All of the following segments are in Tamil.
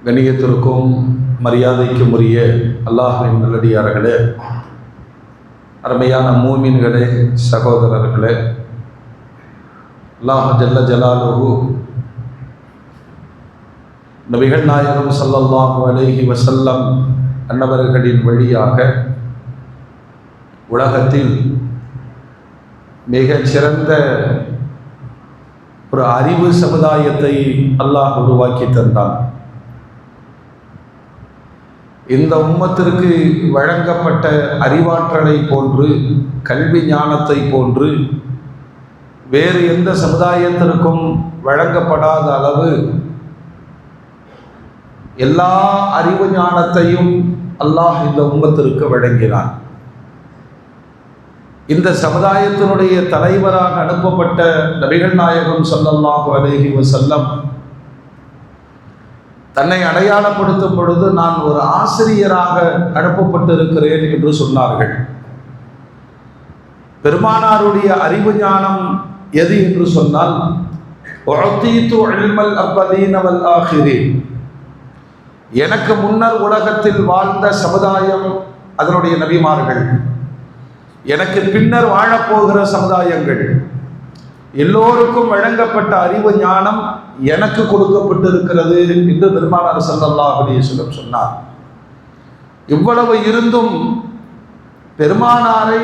கண்ணியத்திற்கும் மரியாதைக்கும் உரிய அல்லாஹ்வின் நல்லடியார்களே, அருமையான மூமின்களே, சகோதரர்களே, அல்லாஹ் ஜல்ல ஜலாலுஹு நபிகள் நாயகம் ஸல்லல்லாஹு அலைஹி வஸல்லம் அன்னவர்களின் வழியாக உலகத்தில் மிகச் சிறந்த ஒரு அறிவு சமுதாயத்தை அல்லாஹ் உருவாக்கி தந்தான். இந்த உம்மத்திற்கு வழங்கப்பட்ட அறிவாற்றலை போன்று, கல்வி ஞானத்தை போன்று வேறு எந்த சமுதாயத்திற்கும் வழங்கப்படாத அளவு எல்லா அறிவு ஞானத்தையும் அல்லாஹ் இந்த உம்மத்திற்கு வழங்கினான். இந்த சமுதாயத்தினுடைய தலைவராக அனுப்பப்பட்ட நபிகள் நாயகம் ஸல்லல்லாஹு அலைஹி வஸல்லம் தன்னை அடையாளப்படுத்தும் பொழுது நான் ஒரு ஆசிரியராக அனுப்பப்பட்டிருக்கிறேன் என்று சொன்னார்கள். பெருமானாருடைய அறிவு ஞானம் எது என்று சொன்னால், உஅதீது இல்மல் அவ்வலீன வல் ஆகிரீன், எனக்கு முன்னர் உலகத்தில் வாழ்ந்த சமுதாயம் அதனுடைய நபிமார்கள், எனக்கு பின்னர் வாழப்போகிற சமுதாயங்கள் எல்லோருக்கும் வழங்கப்பட்ட அறிவு ஞானம் எனக்கு கொடுக்கப்பட்டிருக்கிறது என்று பெருமானார் ஸல்லல்லாஹு அலைஹி வஸல்லம் சொன்னார். இவ்வளவு இருந்தும் பெருமானாரை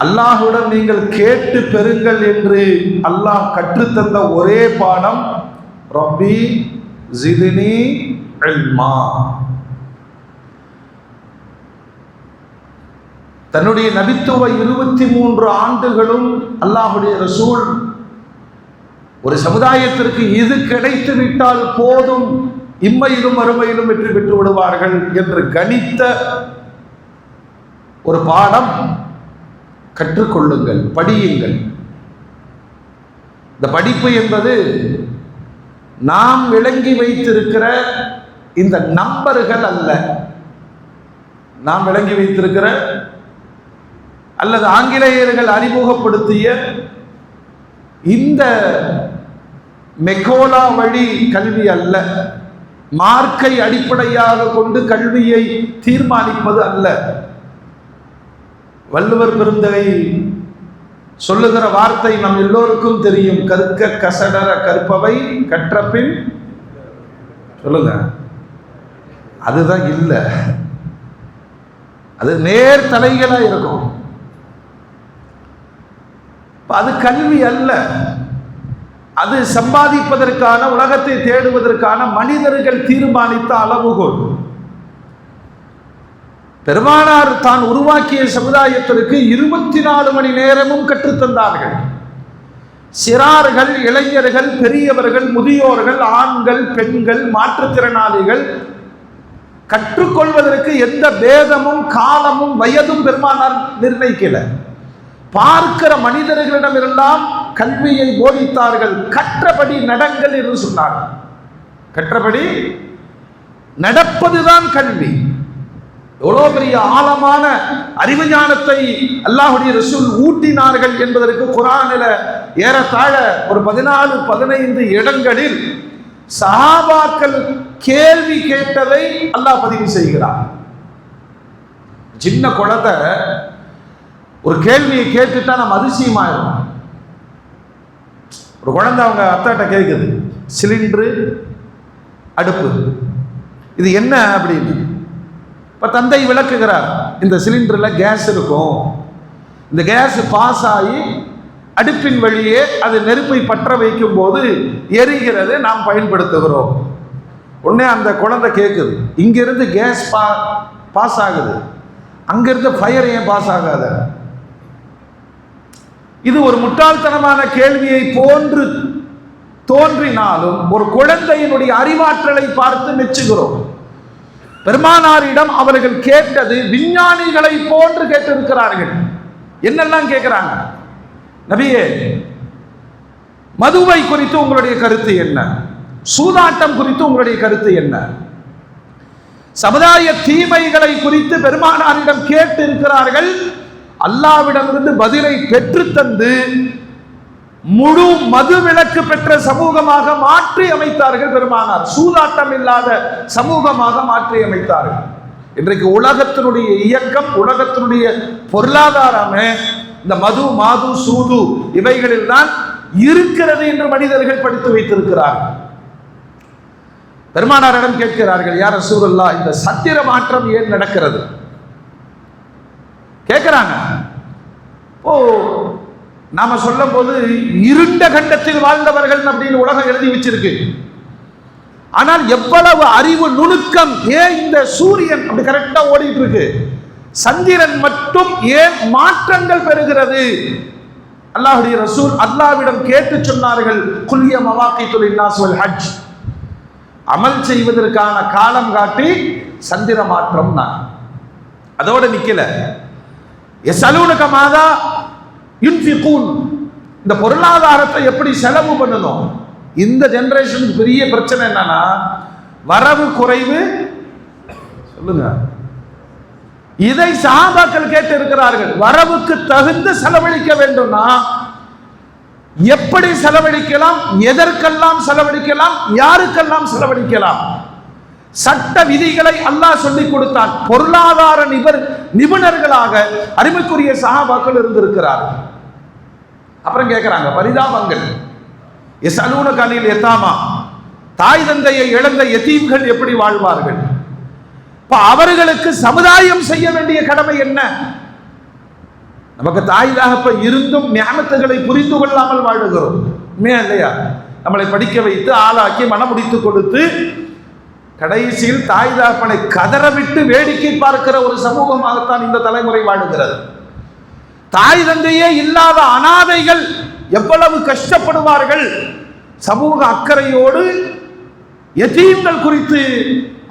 அல்லாஹ்விடம் நீங்கள் கேட்டு பெறுங்கள் என்று அல்லாஹ் கற்றுத்தந்த ஒரே பாடம் ரப்பி ஜித்னி இல்மா. தன்னுடைய நபித்துவ 23 ஆண்டுகளும் அல்லாஹ்வுடைய ரசூல் ஒரு சமுதாயத்திற்கு இது கிடைத்து விட்டால் போதும், இம்மையிலும் மறுமையிலும் வெற்றி பெற்று விடுவார்கள் என்று கணித்த ஒரு பாடம். கற்றுக்கொள்ளுங்கள், படியுங்கள். இந்த படிப்பு என்பது நாம் விளங்கி வைத்திருக்கிற இந்த நம்பர்கள் அல்ல, நாம் விளங்கி வைத்திருக்கிற அல்லது ஆங்கிலேயர்கள் அறிமுகப்படுத்திய இந்த மெக்கோலா வழி கல்வி அல்ல, மார்க்கை அடிப்படையாக கொண்டு கல்வியை தீர்மானிப்பது அல்ல. வள்ளுவர் பெருந்தகை சொல்லுகிற வார்த்தை நம் எல்லோருக்கும் தெரியும், கற்க கசடர கற்பவை கற்றபின். சொல்லுங்க, அதுதான் இல்லை, அது நேர் தலைகளா இருக்கும். அது கல்வி அல்ல, அது சம்பாதிப்பதற்கான, உலகத்தை தேடுவதற்கான மனிதர்கள் தீர்மானித்த அளவுகோல். பெருமானார் தான் உருவாக்கிய சமுதாயத்திற்கு 24 மணி நேரமும் கற்றுத்தந்தார்கள். சிறார்கள், இளைஞர்கள், பெரியவர்கள், முதியோர்கள், ஆண்கள், பெண்கள், மாற்றுத்திறனாளிகள், கற்றுக்கொள்வதற்கு எந்த பேதமும் காலமும் வயதும் பெருமானார் நிர்ணயிக்கல. பார்க்கிற மனிதர்களிடமெல்லாம் கல்வியை போதித்தார்கள். கற்றபடி நடங்கள் என்று சொன்னார்கள். கற்றபடி நடப்பதுதான் கல்வி. எவ்வளோ பெரிய ஆழமான அறிவு ஞானத்தை அல்லாஹ்வுடைய ரசூல் ஊட்டினார்கள் என்பதற்கு குர்ஆனில் ஏறத்தாழ ஒரு 14-15 இடங்களில் சஹாபாக்கள் கேள்வி கேட்டதை அல்லாஹ் பதிவு செய்கிறார். சின்ன குழந்தை ஒரு கேள்வியை கேட்டுட்டா நம்ம அதிசயமாயிரும். ஒரு குழந்தை அவங்க அத்தாட்ட கேட்குது, சிலிண்டரு, அடுப்பு, இது என்ன அப்படின்னு. இப்போ தந்தை விளக்குகிறார், இந்த சிலிண்டரில் கேஸ் இருக்கும், இந்த கேஸ் பாஸ் ஆகி அடுப்பின் வழியே அது நெருப்பை பற்ற வைக்கும் போது எரிகிறது, நாம் பயன்படுத்துகிறோம். உடனே அந்த குழந்தை கேட்குது, இங்கிருந்து கேஸ் பாஸ் ஆகுது, அங்கிருந்து ஃபயர் ஏன் பாஸ் ஆகாத? இது ஒரு முட்டாள்தனமான கேள்வியை போன்று தோன்றினாலும் ஒரு குழந்தையினுடைய அறிவாற்றலை பார்த்து மெச்சுகிறோம். பெருமானாரிடம் அவர்கள் கேட்டது விஞ்ஞானிகளை போன்று கேட்டிருக்கிறார்கள். என்னெல்லாம் கேட்கிறாங்க? நபியே, மதுவை குறித்து உங்களுடைய கருத்து என்ன? சூதாட்டம் குறித்து உங்களுடைய கருத்து என்ன? சமுதாய தீமைகளை குறித்து பெருமானாரிடம் கேட்டு இருக்கிறார்கள். அல்லாஹ்விடமிருந்து பதிலை பெற்று தந்து முழு மது விலக்கு பெற்ற சமூகமாக மாற்றி அமைத்தார்கள் பெருமானார். சூதாட்டம் இல்லாத சமூகமாக மாற்றி அமைத்தார்கள். இன்றைக்கு உலகத்தினுடைய இயக்கம், உலகத்தினுடைய பொருளாதாரமே இந்த மது, மாது, சூது இவைகளில் தான் இருக்கிறது என்று மனிதர்கள் படித்து வைத்திருக்கிறார்கள். பெருமானாரிடம் கேட்கிறார்கள், யார் ரசூலுல்லாஹ், இந்த சத்திர மாற்றம் ஏன் நடக்கிறது கேட்கிறாங்க. ஓ, நாம சொல்லும் போது இருண்ட கண்டத்தில் வாழ்ந்தவர்கள் அப்படின்னு உலகம் எழுதி வச்சிருக்கு. ஆனால் எவ்வளவு அறிவு நுணுக்கம்! ஏன் இந்த சூரியன் அப்படி கரெக்டா ஓடிட்டு இருக்கு, சந்திரன் மட்டும் ஏன் மாற்றங்கள் பெறுகிறது? அல்லாஹ்வுடைய ரசூல் அல்லாஹ்விடம் கேட்டு சொன்னார்கள், குல்லிய மவாக்கீத்துல் இன்னாஸ் வல் ஹஜ், அமல் செய்வதற்கான காலம் காட்டி சந்திர மாற்றம் தான். அதோட நிக்கல. யஸ்அலூனக மாதா யுன்ஃபிகூன், இந்த பொருளாதாரத்தை எப்படி செலவு பண்ணணும்? இந்த ஜெனரேஷனுக்கு பெரிய பிரச்சனை என்னன்னா, வரவு குறைவு. சொல்லுங்க, இதை சஹாபாக்கள் கேட்டு இருக்கிறார்கள். வரவுக்கு தகுந்த செலவழிக்க வேண்டும்னா எப்படி செலவழிக்கலாம், எதற்கெல்லாம் செலவழிக்கலாம், யாருக்கெல்லாம் செலவழிக்கலாம்? சட்ட விதிகளை அல்லாஹ் சொல்லிக் கொடுத்தான். பொருளாதார நிபுணர்களாக அருமைக்குரிய சஹாபாக்கள் இருந்திருக்கிறார்கள். அப்புறம் கேட்கிறாங்க பரிதாபங்கள். யஸ்அலூனக அனில் யதாமா, தாய் தந்தையை இழந்த யதீம்கள் எப்படி வாழ்வார்கள்? அவர்களுக்கு சமுதாயம் செய்ய வேண்டிய கடமை என்ன? நமக்கு தாய் தகப்ப இருந்தும் நியமத்துகளை புரிந்து கொள்ளாமல் வாழுகிறோம் இல்லையா? நம்மளை படிக்க வைத்து ஆளாக்கி மனமுடித்து கொடுத்து கடைசியில் தாய் தகப்பனை கதறவிட்டு வேடிக்கை பார்க்கிற ஒரு சமூகமாகத்தான் இந்த தலைமுறை வாழுகிறது. தாய் தந்தையே இல்லாத அனாதைகள் எவ்வளவு கஷ்டப்படுவார்கள். சமூக அக்கறையோடு யதீம்கள் குறித்து,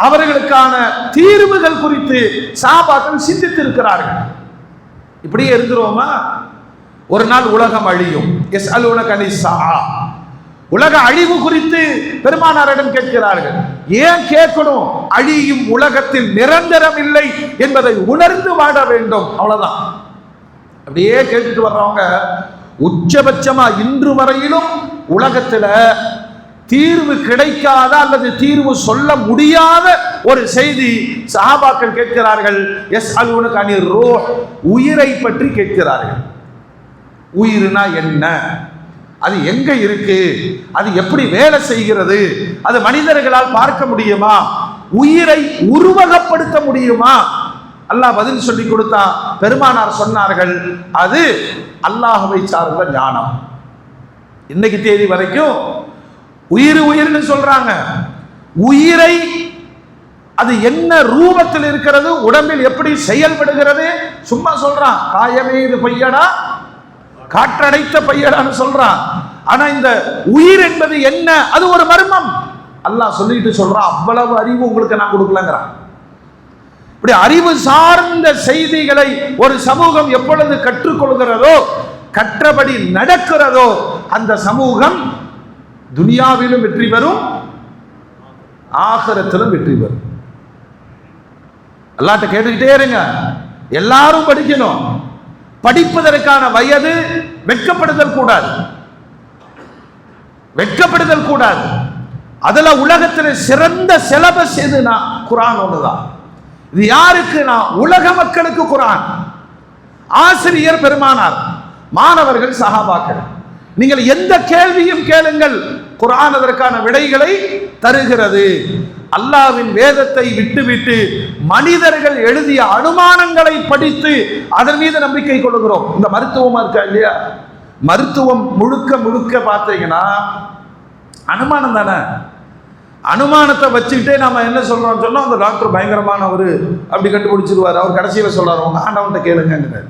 அவர்களுக்கான தீர்வுகள் குறித்து சஹாபாக்கள் சிந்தித்திருக்கிறார்கள். இப்படியே இருக்கிறோமா? ஒரு நாள் உலகம் அழியும். யஸ்அலூனக அனிஸ்ஸாஅ, உலக அழிவு குறித்து பெருமானாரிடம் கேட்கிறார்கள். ஏன் கேட்கணும்? அழியும் உலகத்தில் நிரந்தரம் இல்லை என்பதை உணர்ந்து வாழ வேண்டும், அவ்வளவுதான். அப்படியே கேட்டுட்டு வர்றவங்க உச்சபட்சமா இன்று வரையிலும் உலகத்துல தீர்வு கிடைக்காத அல்லது தீர்வு சொல்ல முடியாத ஒரு செய்தி சஹாபாக்கள் கேட்கிறார்கள். யஸ்அலூனக அனிர் ரூஹ், உயிரை பற்றி கேட்கிறார்கள். உயிர்னா என்ன? அது எங்க இருக்கு? அது எப்படி வேலை செய்கிறது? அது மனிதர்களால் பார்க்க முடியுமா? உயிரை உருவகப்படுத்த முடியுமா? அல்லாஹ் பதில் சொல்லி கொடுத்தா. பெருமானார் சொன்னார்கள், அது அல்லாஹ்வை சார்ந்த ஞானம். இன்னைக்கு தேதி வரைக்கும் உயிர்னு சொல்றாங்க. உயிரை அது என்ன ரூபத்தில் இருக்கிறது, உடம்பில் எப்படி செயல்படுகிறது சும்மா சொல்றான். காயமே இது பையடா, காற்றடைத்த பையடான்னு சொல்றான். ஆனா இந்த உயிர் என்பது என்ன? அது ஒரு மர்மம். அல்லாஹ் சொல்லிட்டு சொல்றான், அவ்வளவு அறிவு உங்களுக்கு நான் கொடுக்கலங்கிறான். இப்படி அறிவு சார்ந்த செய்திகளை ஒரு சமூகம் எப்பொழுது கற்றுக்கொள்கிறதோ, கற்றபடி நடக்கிறதோ, அந்த சமூகம் துனியாவிலும் வெற்றி பெறும், ஆகிரத்திலும் வெற்றி பெறும். அல்லாஹ்ட்ட கேட்டுக்கிட்டே இருங்க. எல்லாரும் படிக்கணும். படிப்பதற்கான வயது வெட்கப்படுதல் கூடாது, வெட்கப்படுதல் கூடாது. அதுல உலகத்தில் சிறந்த சிலபஸ் எதுனா குர்ஆன் ஒண்ணுதான். இது யாருக்குனா உலக மக்களுக்கு குர்ஆன். ஆசிரியர் பெருமானார், மாணவர்கள் சஹாபாக்கள். நீங்கள் எந்த கேள்வியும் கேளுங்கள், குர்ஆன் அதற்கான விடைகளை தருகிறது. அல்லாஹ்வின் வேதத்தை விட்டுவிட்டு மனிதர்கள் எழுதிய அனுமானங்களை படித்து அதன் மீது நம்பிக்கை கொள்கிறோம். இந்த மருத்துவமா இருக்கா இல்லையா? மருத்துவம் முழுக்க முழுக்க பார்த்தீங்கன்னா அனுமானம் தானே. அனுமானத்தை வச்சுக்கிட்டே நம்ம என்ன சொல்றோம் சொன்னா, அந்த டாக்டர் பயங்கரமானவர் அப்படி கண்டுபிடிச்சிருவார், அவர் கடைசியில் சொல்றாரு உங்க ஆண்டவன்கிட்ட கேளுங்கிறார்.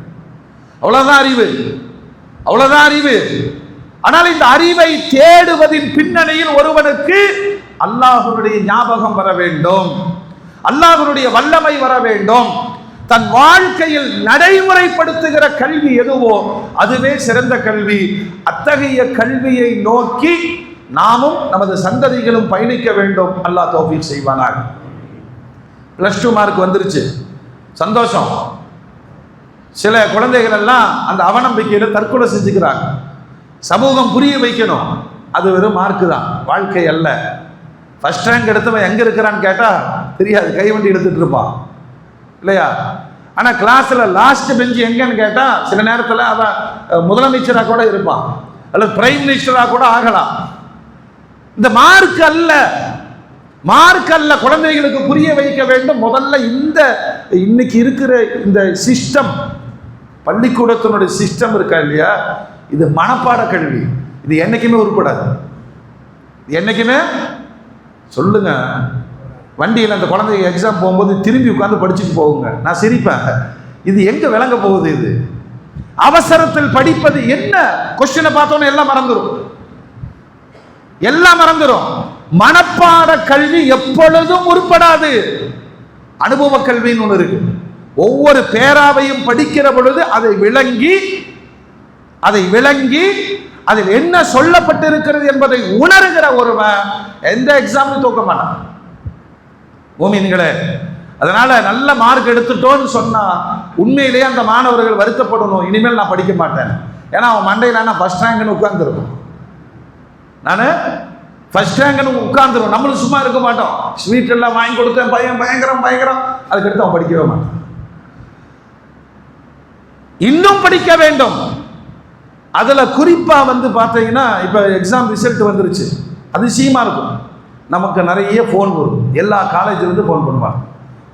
அவ்வளவுதான் அறிவு, அவ்வளவுதான் அறிவு. ஆனால் இந்த அறிவை தேடுவதின் பின்னணியில் ஒருவனுக்கு அல்லாஹ்வுடைய ஞாபகம் வர வேண்டும், அல்லாஹ்வுடைய வல்லமை வர வேண்டும். தன் வாழ்க்கையில் நடைமுறைப்படுத்துகிற கல்வி எதுவோ அதுவே சிறந்த கல்வி. அத்தகைய கல்வியை நோக்கி நாமும் நமது சந்ததிகளும் பயணிக்க வேண்டும். அல்லாஹ் தௌஃபீக் செய்வானாக. +2 மார்க் வந்துருச்சு, சந்தோஷம். சில குழந்தைகள் எல்லாம் அந்த அவநம்பிக்கையில் தற்கொலை செஞ்சுக்கிறாங்க. சமூகம் புரிய வைக்கணும். அது வெறும் மார்க்கு தான், வாழ்க்கை அல்ல. ஃபர்ஸ்ட் ரேங்க் எடுத்தவன் எங்கே இருக்கிறான்னு கேட்டால் தெரியாது, கைவண்டி எடுத்துகிட்டு இருப்பான் இல்லையா? ஆனால் கிளாஸில் லாஸ்ட் பெஞ்சு எங்கன்னு கேட்டால் சில நேரத்தில் அவன் முதலமைச்சராக கூட இருப்பான், அல்லது பிரைம் மினிஸ்டராக கூட ஆகலாம். இந்த மார்க் அல்ல, மார்க் அல்ல. குழந்தைகளுக்கு புரிய வைக்க வேண்டும். முதல்ல இன்னைக்கு இருக்கிற இந்த சிஸ்டம், பள்ளிக்கூடத்தினுடைய சிஸ்டம் இருக்கா இல்லையா, இது மனப்பாட கல்வி. இது என்னைக்குமே உருப்படாது. என்னைக்குமே சொல்லுங்க, வண்டியில் அந்த குழந்தைங்க எக்ஸாம் போகும்போது திரும்பி உட்காந்து படிச்சுட்டு போகுங்க, நான் சிரிப்பேன். இது எங்க விளங்க போகுது? இது அவசரத்தில் படிப்பது என்ன? கொஸ்டினை பார்த்தோன்னு எல்லாம் மறந்துடும், எல்லாம் மறந்துடும். மனப்பாட கல்வி எப்பொழுதும் உருப்படாது. அனுபவ கல்வின்னு ஒன்று இருக்கு. ஒவ்வொரு பேராவையும் படிக்கிற பொழுது அதை விளங்கி அதில் என்ன சொல்லப்பட்டிருக்கிறது என்பதை உணர்கிற ஒருவன் எந்த எக்ஸாம்லையும் தூக்க மாட்டான். ஓமீன்களே, அதனால நல்ல மார்க் எடுத்துட்டோன்னு சொன்னா உண்மையிலேயே அந்த மாணவர்கள் வருத்தப்படணும், இனிமேல் நான் படிக்க மாட்டேன். ஏன்னா அவன் மண்டையில் நான் ஃபர்ஸ்ட் ரேங்க்னு உட்கார்ந்துருக்கும், நான் ஃபர்ஸ்ட் ரேங்க்னு உட்கார்ந்துருவோம். நம்மளும் சும்மா இருக்க மாட்டோம். ஸ்வீட் எல்லாம் வாங்கி கொடுத்தேன், பையன் பயங்கரம், அதுக்கடுத்து அவன் படிக்கவே மாட்டான். இன்னும் படிக்க வேண்டும். அதுல குறிப்பா பார்த்தீங்கன்னா இப்ப எக்ஸாம் ரிசல்ட் வந்துருச்சு, அதிசயமா இருக்கும். நமக்கு நிறைய ஃபோன் வரும், எல்லா காலேஜ்லேருந்து ஃபோன் பண்ணுவாங்க.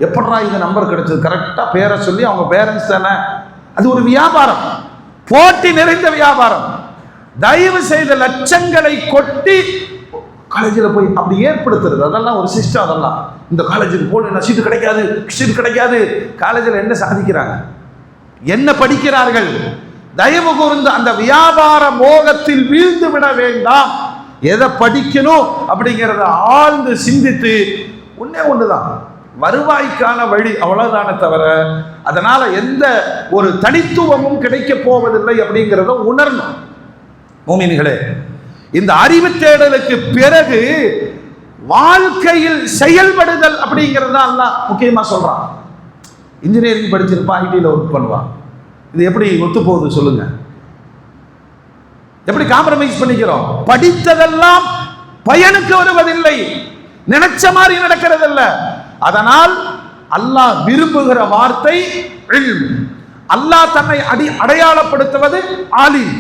எப்படா இந்த நம்பர் கிடைச்சது? கரெக்டாக பேரை சொல்லி அவங்க பேரண்ட்ஸ் தானே. அது ஒரு வியாபாரம், போட்டி நிறைந்த வியாபாரம். தயவு செய்த லட்சங்களை கொட்டி காலேஜில் போய் அப்படி ஏற்படுத்துறது, அதெல்லாம் ஒரு சிஸ்டம். அதெல்லாம் இந்த காலேஜுக்கு போகணும், சீட்டு கிடைக்காது. காலேஜில் என்ன சாதிக்கிறாங்க, என்ன படிக்கிறார்கள்? தயவு கூர்ந்து அந்த வியாபார மோகத்தில் வீழ்ந்து விட வேண்டாம். எதை படிக்கணும் அப்படிங்கிறத ஆழ்ந்து சிந்தித்து ஒண்ணுதான் வருவாய்க்கான வழி, அவ்வளவுதானே தவிர அதனால எந்த ஒரு தனித்துவமும் கிடைக்க போவதில்லை அப்படிங்கிறத உணரணும். மோமின்களே, இந்த அறிவு தேடலுக்கு பிறகு வாழ்க்கையில் செயல்படுதல் அப்படிங்கிறது தான் எல்லாம் முக்கியமா சொல்றான். இன்ஜினியரிங் படிச்சிருப்பான், ஐடியில் ஒர்க் பண்ணுவான். இது எப்படி ஒத்து போகுது சொல்லுங்க? எப்படி காம்ப்ரமைஸ் பண்ணிக்கிறோம்? படித்ததெல்லாம் பயனுக்கு வருவதில்லை, நினைச்ச மாதிரி நடக்கிறதில்ல. அதனால் அல்லாஹ் விரும்புகிற வார்த்தை இல்ம். அல்லாஹ் தன்னை அடையாளப்படுத்துவது ஆலிம்.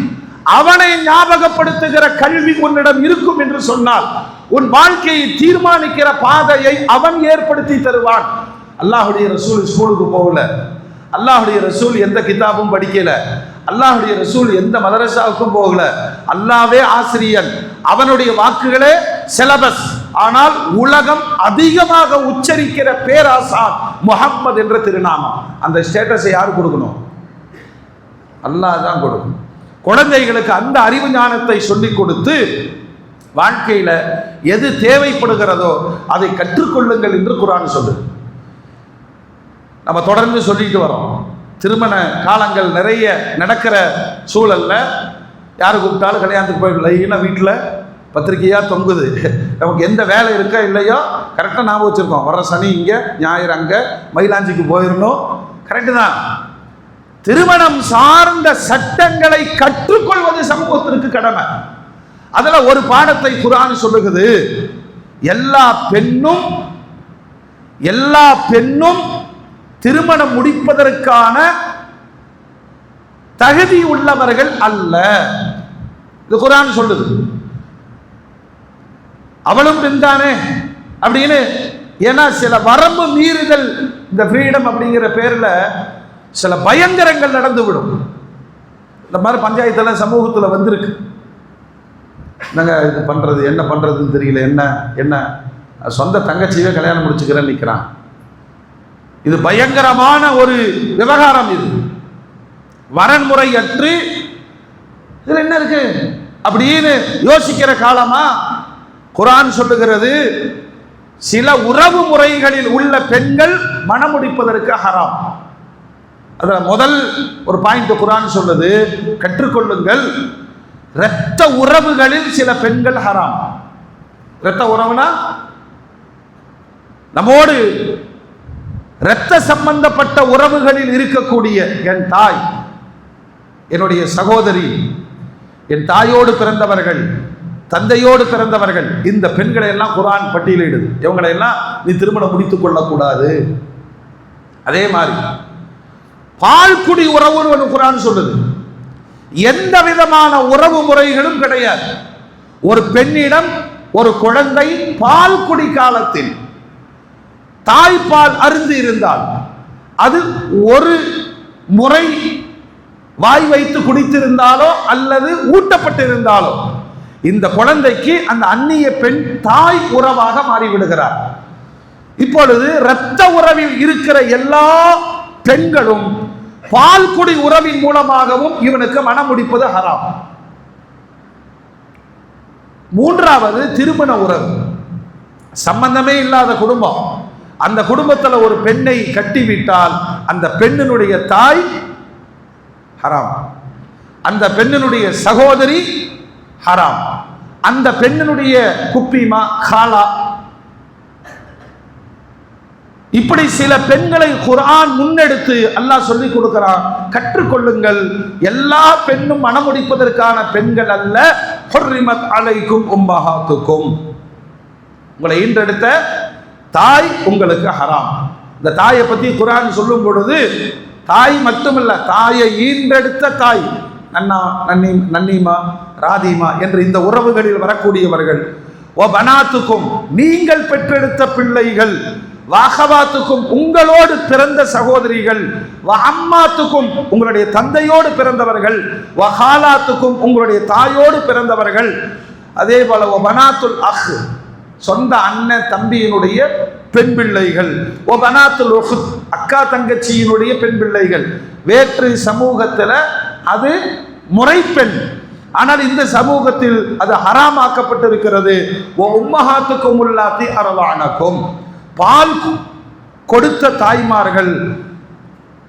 அவனை ஞாபகப்படுத்துகிற கல்வி உன்னிடம் இருக்கும் என்று சொன்னால் உன் வாழ்க்கையை தீர்மானிக்கிற பாதையை அவன் ஏற்படுத்தி தருவான். அல்லாஹ்வுடைய ரசூல் ஸ்கூலுக்கு போகல, அல்லாஹ்வுடைய ரசூல் எந்த கிதாபும் படிக்கல, அல்லாஹ்வுடைய ரசூல் எந்த மதரசாவுக்கும் போகல. அல்லாஹ்வே ஆசிரியன், அவனுடைய வாக்குகளே சிலபஸ். ஆனால் உலகம் அதிகமாக உச்சரிக்கிற பேராசான் முஹம்மது என்ற திருநாமம். அந்த ஸ்டேட்டஸை யார் கொடுக்கணும்? அல்லாஹ் தான் கொடுக்கணும். குழந்தைகளுக்கு அந்த அறிவு ஞானத்தை சொல்லிக் கொடுத்து வாழ்க்கையில எது தேவைப்படுகிறதோ அதை கற்றுக்கொள்ளுங்கள் என்று குர்ஆன் சொல்லுது. நம்ம தொடர்ந்து சொல்லிட்டு வரோம். திருமண காலங்கள் நிறைய நடக்கிற சூழல்ல யாரு கூப்பிட்டாலும் கல்யாணத்துக்கு போயிடல, வீட்டில் பத்திரிக்கையா தொங்குது. நமக்கு எந்த வேலை இருக்கோ இல்லையோ கரெக்டாக ஞாபகம் வச்சிருக்கோம். வர்ற சனி இங்கே, ஞாயிறு அங்கே, மயிலாஞ்சிக்கு போயிடணும். கரெக்டு தான். திருமணம் சார்ந்த சட்டங்களை கற்றுக்கொள்வது சமூகத்திற்கு கடமை. அதுல ஒரு பாடத்தை குர்ஆன் சொல்லுகிறது. எல்லா பெண்ணும் திருமணம் முடிப்பதற்கான தகுதி உள்ளவர்கள் அல்ல. இது குர்ஆன் சொல்லுது. அவளும் பெண்தானே அப்படின்னு. ஏன்னா சில வரம்பு மீறுதல், இந்த ஃப்ரீடம் அப்படிங்கிற பேர்ல சில பயங்கரங்கள் நடந்துவிடும். இந்த மாதிரி பஞ்சாயத்துல சமூகத்துல வந்திருக்கு. நாங்கள் இது பண்றது என்ன பண்றதுன்னு தெரியல, என்ன சொந்த தங்கச்சியே கல்யாணம் முடிச்சுக்கிறேன்னு நிற்கிறான். இது பயங்கரமான ஒரு விவகாரம். இது வரன்முறையற்று இதுல என்ன இருக்கு அப்படின்னு யோசிக்கிற காலமா குர்ஆன் சொல்லுகிறது. சில உறவு முறைகளில் உள்ள பெண்கள் மணமுடிப்பதற்கு ஹராம். அதுல முதல் ஒரு பாயிண்ட் குர்ஆன் சொல்லுது, கற்றுக்கொள்ளுங்கள். இரத்த உறவுகளில் சில பெண்கள் ஹராம். இரத்த உறவுனா நம்மோடு இரத்த சம்பந்தப்பட்ட உறவுகளில் இருக்கக்கூடிய என் தாய், என்னுடைய சகோதரி, என் தாயோடு பிறந்தவர்கள், தந்தையோடு பிறந்தவர்கள், இந்த பெண்களை எல்லாம் குர்ஆன் பட்டியலிடுது. இவங்களை எல்லாம் நீ திருமணம் முடித்துக் கொள்ளக்கூடாது. அதே மாதிரி பால்குடி உறவுன்னு குர்ஆன் சொல்லுது. எந்த விதமான உறவு முறைகளும் கிடையாது. ஒரு பெண்ணிடம் ஒரு குழந்தை பால்குடி காலத்தில் தாய்ப்பால் அருந்து இருந்தால், அது ஒரு முறை வாய் வைத்து குடித்திருந்தாலோ அல்லது ஊட்டப்பட்டிருந்தாலோ இந்த குழந்தைக்கு அந்த அந்நிய பெண் தாய் உறவாக மாறிவிடுகிறார். இப்பொழுது இரத்த உறவில் இருக்கிற எல்லா பெண்களும் பால்குடி உறவின் மூலமாகவும் இவனுக்கு மனம் முடிப்பது ஹராம். மூன்றாவது திருமண உறவு. சம்பந்தமே இல்லாத குடும்பம், அந்த குடும்பத்தில் ஒரு பெண்ணை கட்டிவிட்டால் அந்த பெண்ணினுடைய தாய் ஹராம், அந்த பெண்ணினுடைய சகோதரி ஹராம், அந்த பெண்ணினுடைய குப்பிமா காலா. இப்படி சில பெண்களை குர்ஆன் முன்னெடுத்து அல்லாஹ் சொல்லிக் கொடுக்கிறான், கற்றுக்கொள்ளுங்கள். எல்லா பெண்ணும் மணமுடிப்பதற்கான பெண்கள் அல்ல. ஹுர்ரிமத் அலைக்கும் உம்மஹாத்துக்கும், உங்களை ஈன்றெடுத்த தாய் உங்களுக்கு ஹராம். இந்த தாயை பத்தி குர்ஆன் சொல்லும் பொழுது தாய் மட்டுமல்ல, தாயை ஈன்றெடுத்த தாய், நன்னீமா ராதிமா என்ற இந்த உறவுகளில் வரக்கூடியவர்கள், ஓ பனாத்துக்கும் நீங்கள் பெற்றெடுத்த பிள்ளைகள், வாஹவாத்துக்கும் உங்களோடு பிறந்த சகோதரிகள், அம்மாத்துக்கும் உங்களுடைய தந்தையோடு பிறந்தவர்கள், வஹாலாத்துக்கும் உங்களுடைய தாயோடு பிறந்தவர்கள், அதே போல பனாத்துல் அஹ் சொந்த அண்ணன் தம்பியினுடைய பெண் பிள்ளைகள், பனாத்துல் உஹ்த் அக்கா தங்கச்சியினுடைய பெண் பிள்ளைகள். வேற்று சமூகத்தில் அது முறைப்பெண், ஆனால் இந்த சமூகத்தில் அது ஹராமாக்கப்பட்டிருக்கிறது. உம்மஹாத்துக்கும் உல்லாத்தி அரவானக்கும், பால் கொடுத்த தாய்மார்கள்.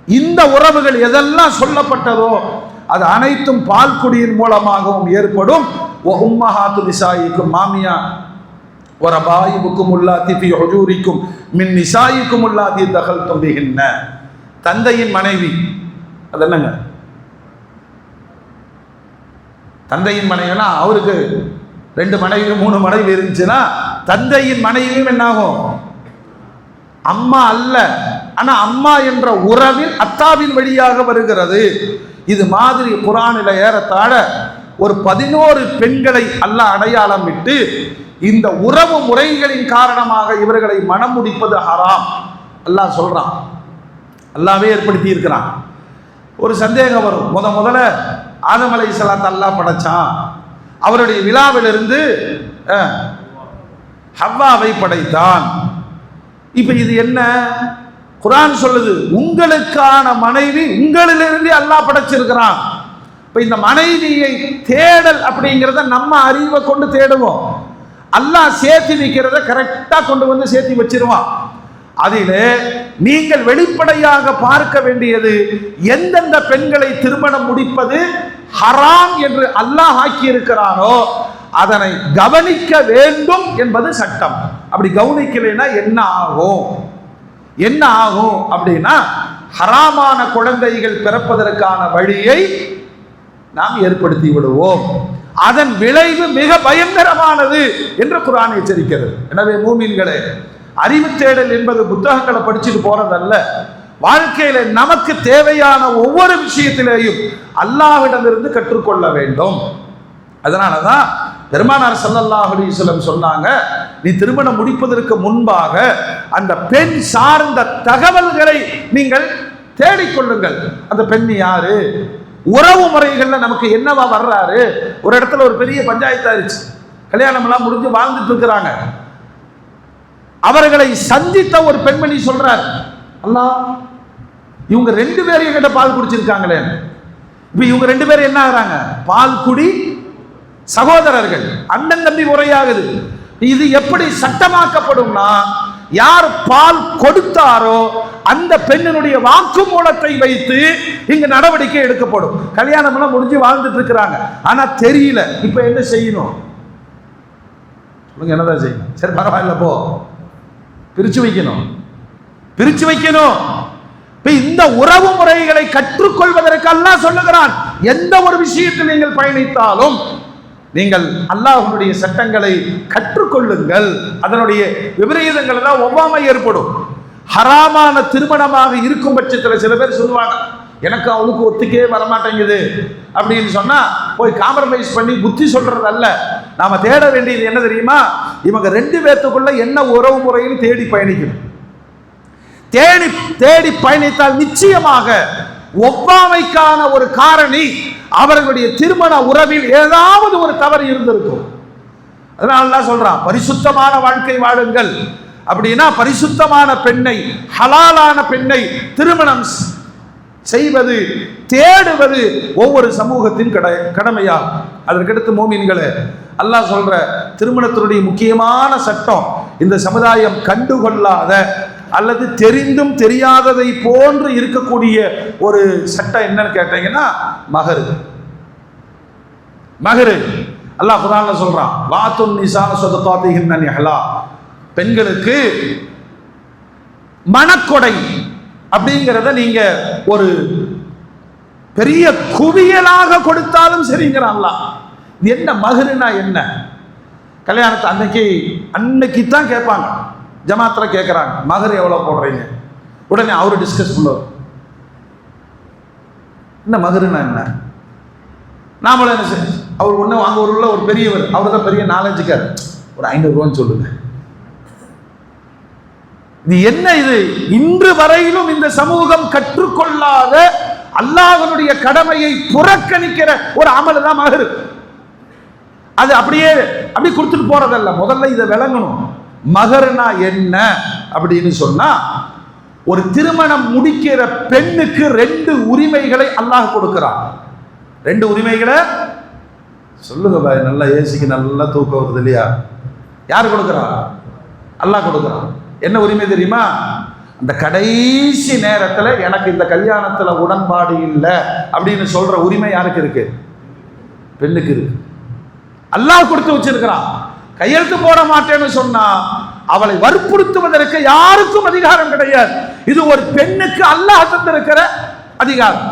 இந்த உறவுகள் எதெல்லாம் சொல்லப்பட்டதோ அது அனைத்தும் பால்குடியின் மூலமாகவும் ஏற்படும். உம்மஹாத்து நிசாயிக்கும் மாமியா வரபாயிபுக்கும் உல்லாத்தி ஃபி ஹுஜூரிக்கும் மின் நிசாயிக்கும் உல்லாத்தி தகல்தும் பிஹின்ன, தந்தையின் மனைவி. அது என்னங்க தந்தையின் மனைவினா, அவருக்கு 2 மனைவி 3 மனைவி இருந்துச்சுன்னா தந்தையின் மனைவியும் என்னாகும்? அம்மா அல்ல, ஆனா அம்மா என்ற உறவில் அத்தாவின் வழியாக வருகிறது. இது மாதிரி குர்ஆனில் ஏறத்தாழ ஒரு 11 பெண்களை அல்லாஹ் அடையாளம் விட்டு இந்த உறவு முறைகளின் காரணமாக இவர்களை மனம் முடிப்பது ஹராம் அல்லாஹ் சொல்றான். அல்லாஹ்வே ஏற்படுத்தி இருக்கிறான். ஒரு சந்தேகம் வரும், முதல்ல ஆதம் அலைஹிஸ்ஸலாத்தை அல்லாஹ் படைச்சான், அவருடைய விழாவிலிருந்து ஹவ்வாவை படைத்தான். இப்ப இது என்ன? குர்ஆன் சொல்லுது, உங்களுக்கான மனைவி உங்களிலிருந்து அல்லாஹ் படைச்சிருக்கிறான். இப்ப இந்த மனைவியை தேடல் அப்படிங்கிறத நம்ம அறிவை கொண்டு தேடுவோம். அல்லாஹ் சேர்த்து வைக்கிறத கரெக்டா கொண்டு வந்து சேர்த்து வச்சிருவான். அதிலே நீங்கள் வெளிப்படையாக பார்க்க வேண்டியது, எந்தெந்த பெண்களை திருமணம் முடிப்பது ஹராம் என்று அல்லாஹ் ஆக்கி இருக்கிறானோ அதனை கவனிக்க வேண்டும் என்பது சட்டம். அப்படி கவனிக்கலைன்னா என்ன ஆகும்? என்ன ஆகும் அப்படின்னா, ஹராமான குழந்தைகள் பிறப்பதற்கான வழியை நாம் ஏற்படுத்தி விடுவோம். அதன் விளைவு மிக பயங்கரமானது என்று குர்ஆன் எச்சரிக்கிறது. எனவே மூமின்களே, அறிவு தேடல் என்பது புத்தகங்களை படிச்சுட்டு போறதல்ல. வாழ்க்கையில நமக்கு தேவையான ஒவ்வொரு விஷயத்திலேயும் அல்லாஹ்விடமிருந்து கற்றுக்கொள்ள வேண்டும். அதனாலதான் பெருமானார் ஸல்லல்லாஹு அலைஹி வஸல்லம் சொன்னாங்க, நீ திருமணம் முடிப்பதற்கு முன்பாக அந்த பெண் சார்ந்த தகவல்களை நீங்கள் தேடிக்கொள்ளுங்கள். அந்த பெண் யாரு, உறவு முறைகள்ல நமக்கு என்னவா வர்றாரு. ஒரு இடத்துல ஒரு பெரிய பஞ்சாயத்து ஆயிடுச்சு, கல்யாணம் எல்லாம் முடிஞ்சு வாழ்ந்துட்டு இருக்கிறாங்க. அவர்களை சந்தித்த ஒரு பெண்மணி சொல்றார், அல்லாஹ் இவங்க 2 பேரையும் கிட்ட பால் குடிச்சிருக்காங்களே. இப்ப இவங்க 2 பேரும் என்ன ஆகுறாங்க? பால் குடி சகோதரர்கள், அண்ணன் தம்பி முறையாகுது. இது எப்படி சட்டமாக்கப்படும்னா, யார் பால் கொடுத்தாரோ அந்த பெண்ணினுடைய வாக்குமூலத்தை வைத்து இங்க நடவடிக்கை எடுக்கப்படும். கல்யாணம் எல்லாம் முடிஞ்சு வாழ்ந்துட்டு இருக்கிறாங்க, ஆனா தெரியல. இப்ப என்ன செய்யணும் சொல்லுங்க? என்னதான் செய்யணும்? சரி பரவாயில்ல, போ பிரிச்சு வைக்கணும், பிரிச்சு வைக்கணும். இந்த உறவு முறைகளை கற்றுக்கொள்வதற்கு அல்லாஹ் சொல்லுகிறான், எந்த ஒரு விஷயத்தில் நீங்கள் பயணித்தாலும் நீங்கள் அல்லாஹ்வுடைய சட்டங்களை கற்றுக்கொள்ளுங்கள். அதனுடைய விபரீதங்கள் எல்லாம் ஒவ்வாமை ஏற்படும். ஹராமான திருமணமாக இருக்கும் பட்சத்தில் சில பேர் சொல்லுவாங்க, எனக்கு அவளுக்கு ஒத்துக்கே வரமாட்டேங்குது அப்படின்னு சொன்னா போய் காம்ப்ரமைஸ் பண்ணி புத்தி சொல்றது அல்ல. நாம தேட வேண்டியது என்ன தெரியுமா? இவங்க ரெண்டு பேர்த்துக்குள்ள என்ன உறவு முறைன்னு தேடி பயணிக்கணும். தேடி தேடி பயணித்தால் நிச்சயமாக ஒவ்வாமைக்கான ஒரு காரணி அவர்களுடைய திருமண உறவில் ஏதாவது ஒரு தவறு இருந்திருக்கும். அதனால சொல்றான், பரிசுத்தமான வாழ்க்கை வாழுங்கள். அப்படின்னா பரிசுத்தமான பெண்ணை, ஹலாலான பெண்ணை திருமணம் செய்வது, தேடுவது ஒவ்வொரு சமூகத்தின் கடமையா. அதற்கடுத்து மோமின்களே, அல்லாஹ் சொல்ற திருமணத்தினுடைய முக்கியமான சட்டம், இந்த சமுதாயம் கண்டுகொள்ளாத அல்லது தெரிந்தும் தெரியாததை போன்று இருக்கக்கூடிய ஒரு சட்டம் என்னன்னு கேட்டீங்கன்னா மஹர். மஹர் அல்லாஹ் குர்ஆன்ல சொல்றான், வாத்துன் நிசா ஸதகாத்திஹின்ன நிஹ்லா, பெண்களுக்கு மணக்கொடை அப்படிங்கிறத நீங்க ஒரு பெரிய குவியலாக கொடுத்தாலும் சரிங்கிறான் அல்லாஹ். இது என்ன மஹர்னா என்ன? கல்யாணத்தை அன்னைக்கு தான் கேட்பாங்க, ஜமாத்துல கேட்குறாங்க, மகர் எவ்வளோ போடுறீங்க? உடனே அவரு டிஸ்கஸ் பண்ணுவார், என்ன மகருன்னா என்ன? நாமளும் என்ன செய்ய, அவர் ஒன்று அங்கே உள்ள ஒரு பெரியவர், அவர் தான் பெரிய நாலேஜுக்கார், ஒரு 500 ரூபான்னு சொல்லுங்க. இது என்ன? இது இன்று வரையிலும் இந்த சமூகம் கற்றுக்கொள்ளாத அல்லாஹ்வுடைய கடமையை புறக்கணிக்கிற ஒரு அமல் தான் மஹர். அது அப்படியே கொடுத்துட்டு போறதல்ல. முதல்ல இதை விளங்கணும். மஹர்னா என்ன அப்படின்னு சொன்னா, ஒரு திருமணம் முடிக்கிற பெண்ணுக்கு 2 உரிமைகளை அல்லாஹ் கொடுக்கிறான். 2 உரிமைகளை சொல்லுங்க பாய், நல்லா ஏசிக்கு நல்லா தூக்கம் வருது இல்லையா? யார் கொடுக்கிறான்? அல்லாஹ் கொடுக்கிறான். என்ன உரிமை தெரியுமா? அந்த கடைசி நேரத்தில் எனக்கு இந்த கல்யாணத்துல உடன்பாடு இல்லை அப்படின்னு சொல்ற உரிமை யாருக்கு இருக்கு? பெண்ணுக்கு இருக்கு. அல்லாஹ் கொடுத்து வச்சிருக்கிறான். கையெழுத்து போட மாட்டேன்னு சொன்னா அவளை வற்புறுத்துவதற்கு யாருக்கும் அதிகாரம் கிடையாது. இது ஒரு பெண்ணுக்கு அல்லாஹ் தந்திருக்கிற அதிகாரம்.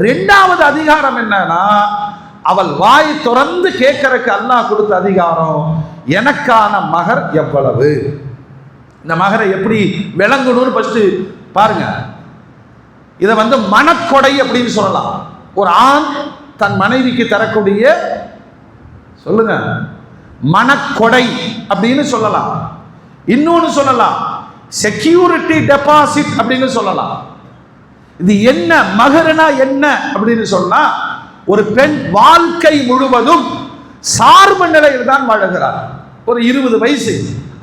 2வது அதிகாரம் என்னன்னா, அவள் வாய் திறந்து கேட்கறதுக்கு அல்லாஹ் கொடுத்த அதிகாரம், எனக்கான மகர் எவ்வளவு. இந்த மகரை எப்படி விளங்கணும்னு ஃபர்ஸ்ட் பாருங்க. இதை மணக்கொடை அப்படின்னு சொல்லலாம். ஒரு ஆண் தன் மனைவிக்கு தரக்கூடிய, சொல்லுங்க, மணக்கொடை அப்படின்னு சொல்லலாம். இன்னொன்னு சொல்லலாம், செக்யூரிட்டி டெபாசிட் அப்படின்னு சொல்லலாம். இது என்ன மகர்னா என்ன அப்படின்னு சொன்னா, ஒரு பெண் வாழ்க்கை முழுவதும் சார்பு நிலையில் தான் வாழுகிறார். ஒரு 20 வயசு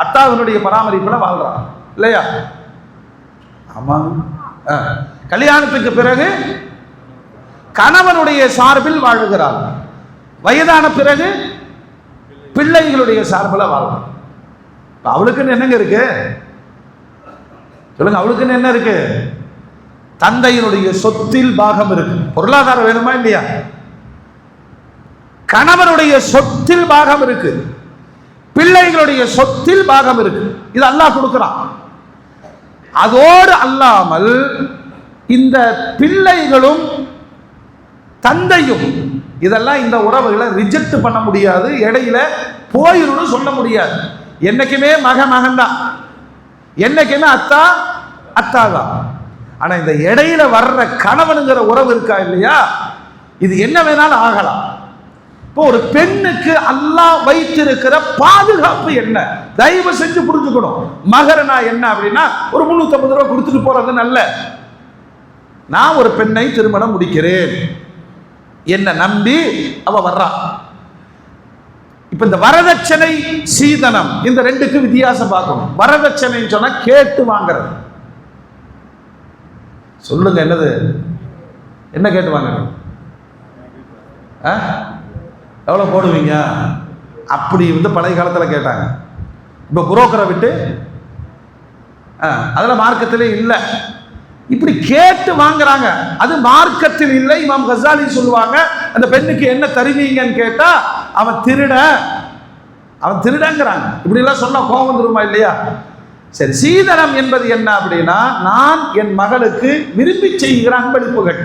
அத்தாவினுடைய பராமரிப்புல வாழ்றான் இல்லையா? ஆமா. கல்யாணத்துக்கு பிறகு கணவனுடைய சார்பில் வாழுகிறார். வயதான பிறகு பிள்ளைகளுடைய சார்பில் வாழலாம். அவளுக்குன்னு என்னங்க இருக்கு? சொல்லுங்க, அவளுக்குன்னு என்ன இருக்கு? தந்தையினுடைய சொத்தில் பாகம் இருக்கு. பொருளாதாரம் வேணுமா இல்லையா? கணவனுடைய சொத்தில் பாகம் இருக்கு, பிள்ளைகளுடைய சொத்தில் பாகம் இருக்கு. இது அல்லாஹ் கொடுக்கிறான். அதோடு அல்லாமல் இந்த பிள்ளைகளும் தந்தையும் இதெல்லாம் இந்த உறவுகளை ரிஜெக்ட் பண்ண முடியாது, இடையில போயிருந்து சொல்ல முடியாது. என்னைக்குமே மகன் தான், என்னைக்குமே அத்தா தான். ஆனா இந்த இடையில வர்ற கணவனுங்கிற உறவு இருக்கா இல்லையா, இது என்ன வேணாலும் ஆகலாம். இப்போ ஒரு பெண்ணுக்கு அல்லாஹ் வைத்திருக்கிற பாதுகாப்பு என்ன? தயவு செஞ்சு புரிஞ்சுக்கணும். மகர்னா என்ன அப்படின்னா, ஒரு 350 ரூபாய் கொடுத்துட்டு போறது நல்ல. நான் ஒரு பெண்ணை திருமணம் முடிக்கிறேன், என்ன நம்பி அவ வர்றா. இப்ப இந்த வரதட்சணை சீதனம், இந்த 2க்கு வித்தியாசம் பார்க்கணும். வரதட்சணை சொன்னா கேட்டு வாங்குறது. சொல்லுங்க, என்னது? என்ன கேட்டு வாங்குறது? எவ்வளவு போடுவீங்க அப்படி பழைய காலத்துல கேட்டாங்க. இப்ப புரோக்கரை விட்டு அதுல மார்க்கத்திலே இல்லை, இப்படி கேட்டு வாங்குறாங்க. அது மார்க்கத்தில் இல்லை. இமாம் கஸாலி சொல்லுவாங்க, அந்த பெண்ணுக்கு என்ன தருவீங்கன்னு கேட்டா அவன் திருடங்கிறாங்க. இப்படி எல்லாம் சொன்னா கோபம் வந்துருமா இல்லையா? சரி, சீதனம் என்பது என்ன அப்படின்னா, நான் என் மகளுக்கு விரும்பி செய்கிற அன்பளிப்புகள்.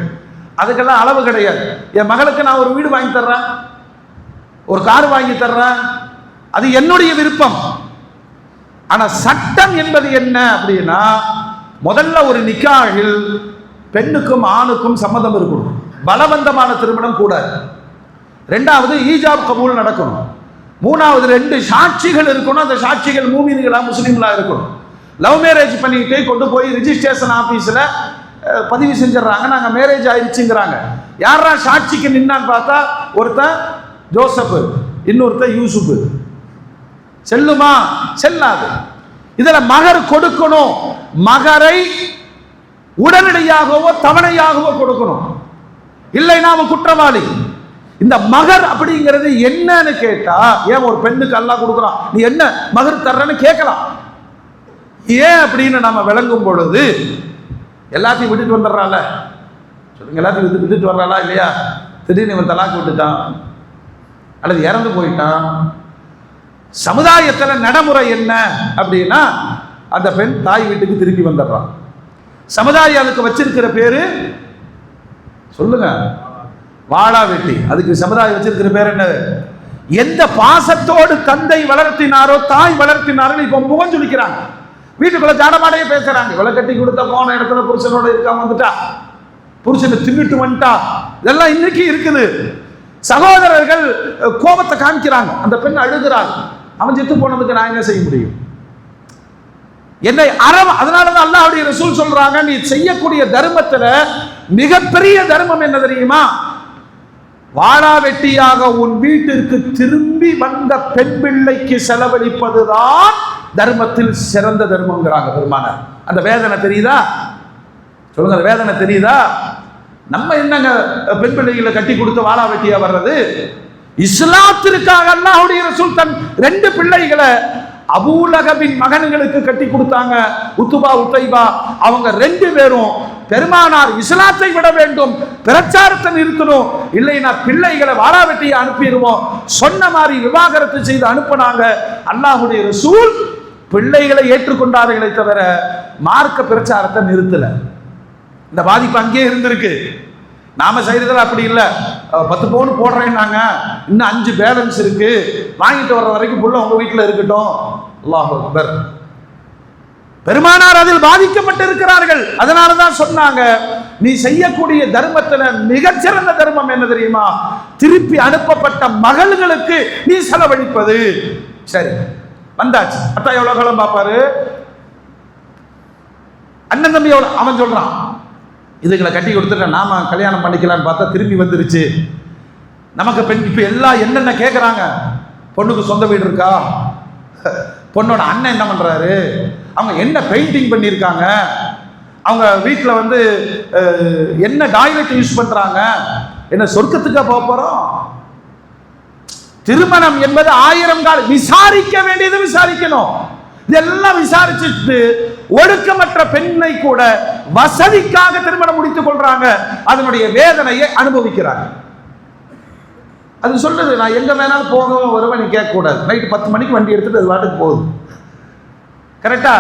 அதுக்கெல்லாம் அளவு கிடையாது. என் மகளுக்கு நான் ஒரு வீடு வாங்கி தர்றேன், ஒரு கார் வாங்கி தர்றேன், அது என்னுடைய விருப்பம். ஆனா சட்டம் என்பது என்ன அப்படின்னா, முதல்ல ஒரு நிக்காஹில் பெண்ணுக்கும் ஆணுக்கும் சம்மதம் இருக்கணும், பலவந்தமான திருமணம் கூடாது. ரெண்டாவது ஈஜாப் கபூல் நடக்கணும். மூணாவது 2 சாட்சிகள் இருக்கணும். அந்த சாட்சிகள் மூமின்களா முஸ்லீம்களா இருக்கணும். லவ் மேரேஜ் பண்ணிட்டு கொண்டு போய் ரிஜிஸ்ட்ரேஷன் ஆபீஸ்ல பதிவு செஞ்சிடறாங்க, நாங்க மேரேஜ் ஆயிடுச்சுங்கிறாங்க. யாரா சாட்சிக்கு நின்னான்னு பார்த்தா ஒருத்தன் ஜோசப், இன்னொருத்தன் யூசுப். செல்லுமா? செல்லாது. இதுல மகர் கொடுக்கணும். மகரை உடனடியாகவோ தவணையாகவோ கொடுக்கணும், இல்லைன்னா அவன் குற்றவாளி. இந்த மகர் அப்படிங்கிறது என்னன்னு கேட்டா, ஏன் ஒரு பெண்ணுக்கு அல்லாஹ் கொடுக்குறான், நீ என்ன மகர் தர்றன்னு கேட்கலாம். ஏன் அப்படின்னு நம்ம விளங்கும் பொழுது, எல்லாத்தையும் விட்டுட்டு வந்துடுறாள், சொல்லுங்க, எல்லாத்தையும் விட்டுட்டு வர்றாளா இல்லையா? திடீர்னு இவன் தலாக்கு விட்டுட்டான் அல்லது இறந்து போயிட்டான். சமுதாயத்தில் நடைமுறை என்ன அப்படின்னா, அந்த பெண் தாய் வீட்டுக்கு திருப்பி வந்துடுறான். சமுதாயம் அதுக்கு வச்சிருக்கிற பேரு சொல்லுங்க, வாழா வெட்டி. அதுக்கு சமுதாயம் வச்சிருக்கிற பேர் என்ன? எந்த பாசத்தோடு தந்தை வளர்த்தினாரோ தாய் வளர்த்தினாரோ இப்ப முகம் சுளிக்கிறாங்க. வீட்டுக்குள்ள ஜாடமாடையே பேசுறாங்க. இவளை கட்டி கொடுத்த போன இடத்துல புருஷனோட இருக்காம வந்துட்டா, புருஷனை தின்னுட்டு வந்துட்டா, இதெல்லாம் இன்னைக்கு இருக்குது. சகோதரர்கள் கோபத்தை காமிக்கிறாங்க, அந்த பெண் அழுகிறாள். அவன் செத்து போனதுக்கு நான் என்ன செய்ய முடியும்? என்னை அதனாலதான் அல்லாஹ்வுடைய ரசூல் சொல்றாங்க, நீ செய்யக்கூடிய தர்மத்துல மிகப்பெரிய தர்மம் என்ன தெரியுமா? வாழா வெட்டியாக உன் வீட்டிற்கு திரும்பி வந்த பெண் பிள்ளைக்கு செலவழிப்பதுதான் தர்மத்தில் சிறந்த தர்மங்கிறாங்க பெருமானார். அந்த வேதனை தெரியுதா? சொல்லுங்க, அந்த வேதனை தெரியுதா? நம்ம என்னங்க பெண் பிள்ளைகளை கட்டி கொடுத்து வாழா வெட்டியா வர்றது? இஸ்லாத்திற்காக அல்லாஹ்வுடைய ரசூல் தன் 2 பிள்ளைகளை அபூலகபின் மகன்களுக்கு கட்டி கொடுத்தாங்க. உத்துபா உத்தைபா, அவங்க 2 பேரும் பெருமானார் இஸ்லாத்தை விட வேண்டும், பிரச்சாரத்தை நிறுத்தணும், இல்லைன்னா பிள்ளைகளை வாழா வெட்டியை அனுப்பிடுவோம் சொன்ன மாதிரி விவாகரத்து செய்து அனுப்பினாங்க. அல்லாஹ்வுடைய ரசூல் பிள்ளைகளை ஏற்றுக்கொண்டார்களே தவிர மார்க்க பிரச்சாரத்தை நிறுத்தல. இந்த பாதிப்பு அங்கேயே இருந்திருக்கு. நாம செய்யறதுல அப்படி இல்லை. 10 பவுன் போடுறேன்னாங்க, இன்னும் 5 பேலன்ஸ் இருக்கு, வாங்கிட்டு வர்ற வரைக்கும் புள்ள உங்க வீட்டில் இருக்கட்டும். அல்லாஹ் அக்பர். பெருமானார் அதில் பாதிக்கப்பட்டு இருக்கிறார்கள். அதனாலதான் சொன்னாங்க, நீ செய்யக்கூடிய தர்மத்துல மிகச்சிறந்த தர்மம் என்ன தெரியுமா? திருப்பி அனுப்பப்பட்ட மகள்களுக்கு நீ செலவழிப்பது. சரி, வந்தாச்சு. அத்தா எவ்வளவு காலம் பாப்பாரு, அண்ணன் தம்பி எவ்வளவு. அவன் சொல்றான், இதுகளை கட்டி கொடுத்துட்ட நாம கல்யாணம் பண்ணிக்கலான்னு பார்த்தா திரும்பி வந்துருச்சு. நமக்கு பெண் இப்ப எல்லாம் என்னென்ன கேட்கறாங்க, பொண்ணுக்கு சொந்த வீடு இருக்கா, பொண்ணோட அண்ணன் என்ன பண்றாரு, அவங்க என்ன பெயிண்டிங் பண்ணியிருக்காங்க, அவங்க வீட்டில் வந்து என்ன டாய்லெட் யூஸ் பண்றாங்க, என்ன சொர்க்கத்துக்கா போக போறோம்? திருமணம் என்பது 1000 கால் விசாரிக்க வேண்டியது விசாரிக்கணும். இதெல்லாம் விசாரிச்சுட்டு ஒடுக்கமற்ற பெண்ணை கூட வசதிக்காக திருமணம் முடித்துக் கொள்றாங்க. அதனுடைய வேதனையை அனுபவிக்கிறாங்க. அது சொல்லுது, நான் எங்க வேணாலும் போகவும் வருவேன், நீ கேட்க கூடாது. நைட்டு 10 மணிக்கு வண்டி எடுத்துட்டு அது வாட்டுக்கு போகுது. கரெக்டா?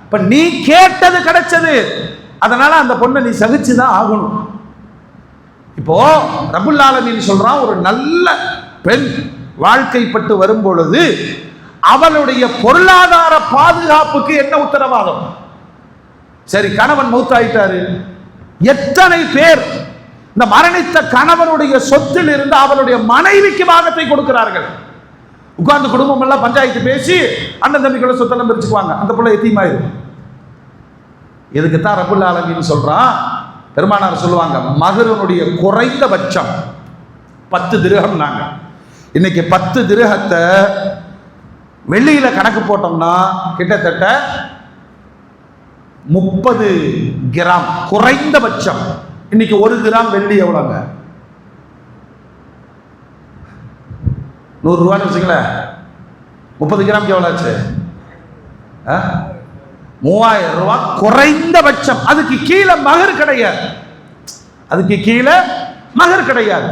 இப்ப நீ கேட்டது கிடைச்சது, அதனால அந்த பொண்ணை நீ சகிச்சுதான் ஆகணும். இப்போ ரப்புல் ஆலமீன் சொல்றான், ஒரு நல்ல பெண் வாழ்க்கைப்பட்டு வரும் பொழுது அவளுடைய பொருளாதார பாதுகாப்புக்கு என்ன உத்தரவாதம்? சரி, கணவன் மௌத்தாயிட்டாரு, எத்தனை பேர் இந்த மரணித்த கணவனுடைய சொத்தில் இருந்து அவளுடைய மனைவிக்கு பாகத்தை கொடுக்கிறார்கள். உட்கார்ந்து குடும்பம் எல்லாம் பஞ்சாயத்து பேசி அண்ணன் தம்பிக்குள்ள சொத்தெல்லாம் பிரிச்சுக்குவாங்க, அந்த பிள்ளை எத்தீமாயிரும். இதுக்குத்தான் ரப்புல் ஆலமீன் சொல்றான், பெருமானார் சொல்லுவாங்க, மகருனுடைய குறைந்தபட்சம் 10 திரகம். நாங்க இன்னைக்கு 10 திரகத்தை வெள்ளியில கணக்கு போட்டோம்னா கிட்டத்தட்ட 30 கிராம் குறைந்தபட்சம். இன்னைக்கு 1 கிராம் வெள்ளி எவ்வளவுங்க? 100 ரூபான்னு வச்சுங்களேன். 30 கிராம் எவ்வளவு ஆச்சு? 3000 ரூபாய் குறைந்தபட்சம். அதுக்கு கீழே மகர் கிடையாது. அதுக்கு கீழே மகர் கிடையாது.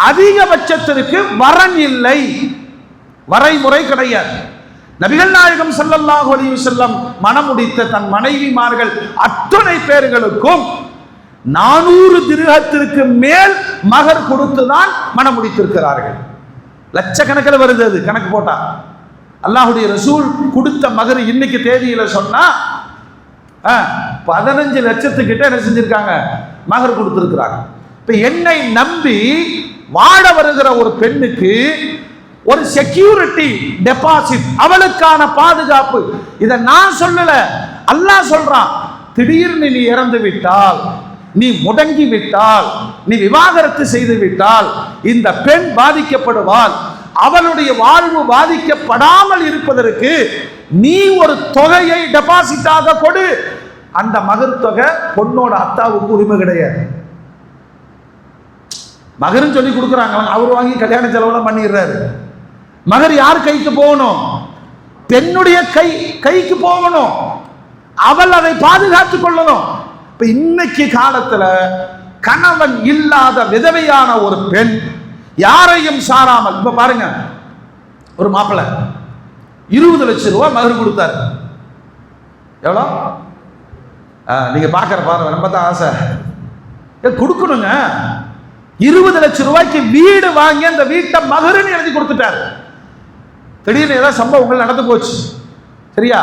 அதிகபட்சத்திற்கு வரன் இல்லை, வரைமுறை கிடையாது. நபிகள் நாயகம் ஸல்லல்லாஹு அலைஹி வஸல்லம் மணமுடித்த தன் மனைவிமார்கள் அத்தனை பேர்களுக்கும் 400 திர்ஹத்திற்கு மேல் மகர் கொடுத்துதான் மணமுடித்திருக்கிறார்கள். லட்சக்கணக்கில் வருது, அது கணக்கு போட்டா. அல்லாஹ்வுடைய ரசூல் கொடுத்த மகர் இன்னைக்கு தேதியில சொன்னா 15 லட்சத்துக்கிட்ட என்ன செஞ்சிருக்காங்க, மகர் கொடுத்திருக்கிறாங்க. இப்ப என்னை நம்பி வாழ வருகிற ஒரு பெண்ணுக்கு ஒரு செக்யூரிட்டி டெபாசிட், அவளுக்கான பாதுகாப்பு. இதை நான் சொல்லல, அல்லாஹ் சொல்றான். திடீர்னு நீ இறந்து விட்டால், நீ முடங்கி விட்டால், நீ விவாகரத்து செய்து விட்டால் இந்த பெண் பாதிக்கப்படுவாள். அவளுடைய வாழ்வு பாதிக்கப்படாமல் இருப்பதற்கு நீ ஒரு தொகையை டெபாசிட்டாக கொடு. அந்த மகர் தொகை பொண்ணோட அத்தாவுக்கு உரிமை கிடையாது. மகர்னு சொல்லி கொடுக்குறாங்க, அவர் வாங்கி கல்யாண செலவுலாம் பண்ணிடுறாரு. மகர் யார் கைக்கு போகணும்? பெண்ணுடைய கைக்கு போகணும். அவள் அதை பாதுகாத்துக் கொள்ளணும். இப்ப இன்னைக்கு காலத்துல கணவன் இல்லாத விதவையான ஒரு பெண் யாரையும் சாராமல், இப்ப பாருங்க, ஒரு மாப்பிள்ளை 20 லட்சம் ரூபாய் மகர் கொடுத்தாரு. எவ்வளோ? நீங்க பாக்குற பாருங்க, ரொம்ப தான் ஆசை கொடுக்கணுங்க. 20 லட்சம் ரூபாய்க்கு வீடு வாங்கி அந்த வீட்டை மகருன்னு எழுதி கொடுத்துட்டாரு. திடீர்னு ஏதாவது சம்பவங்கள் நடந்து போச்சு, சரியா?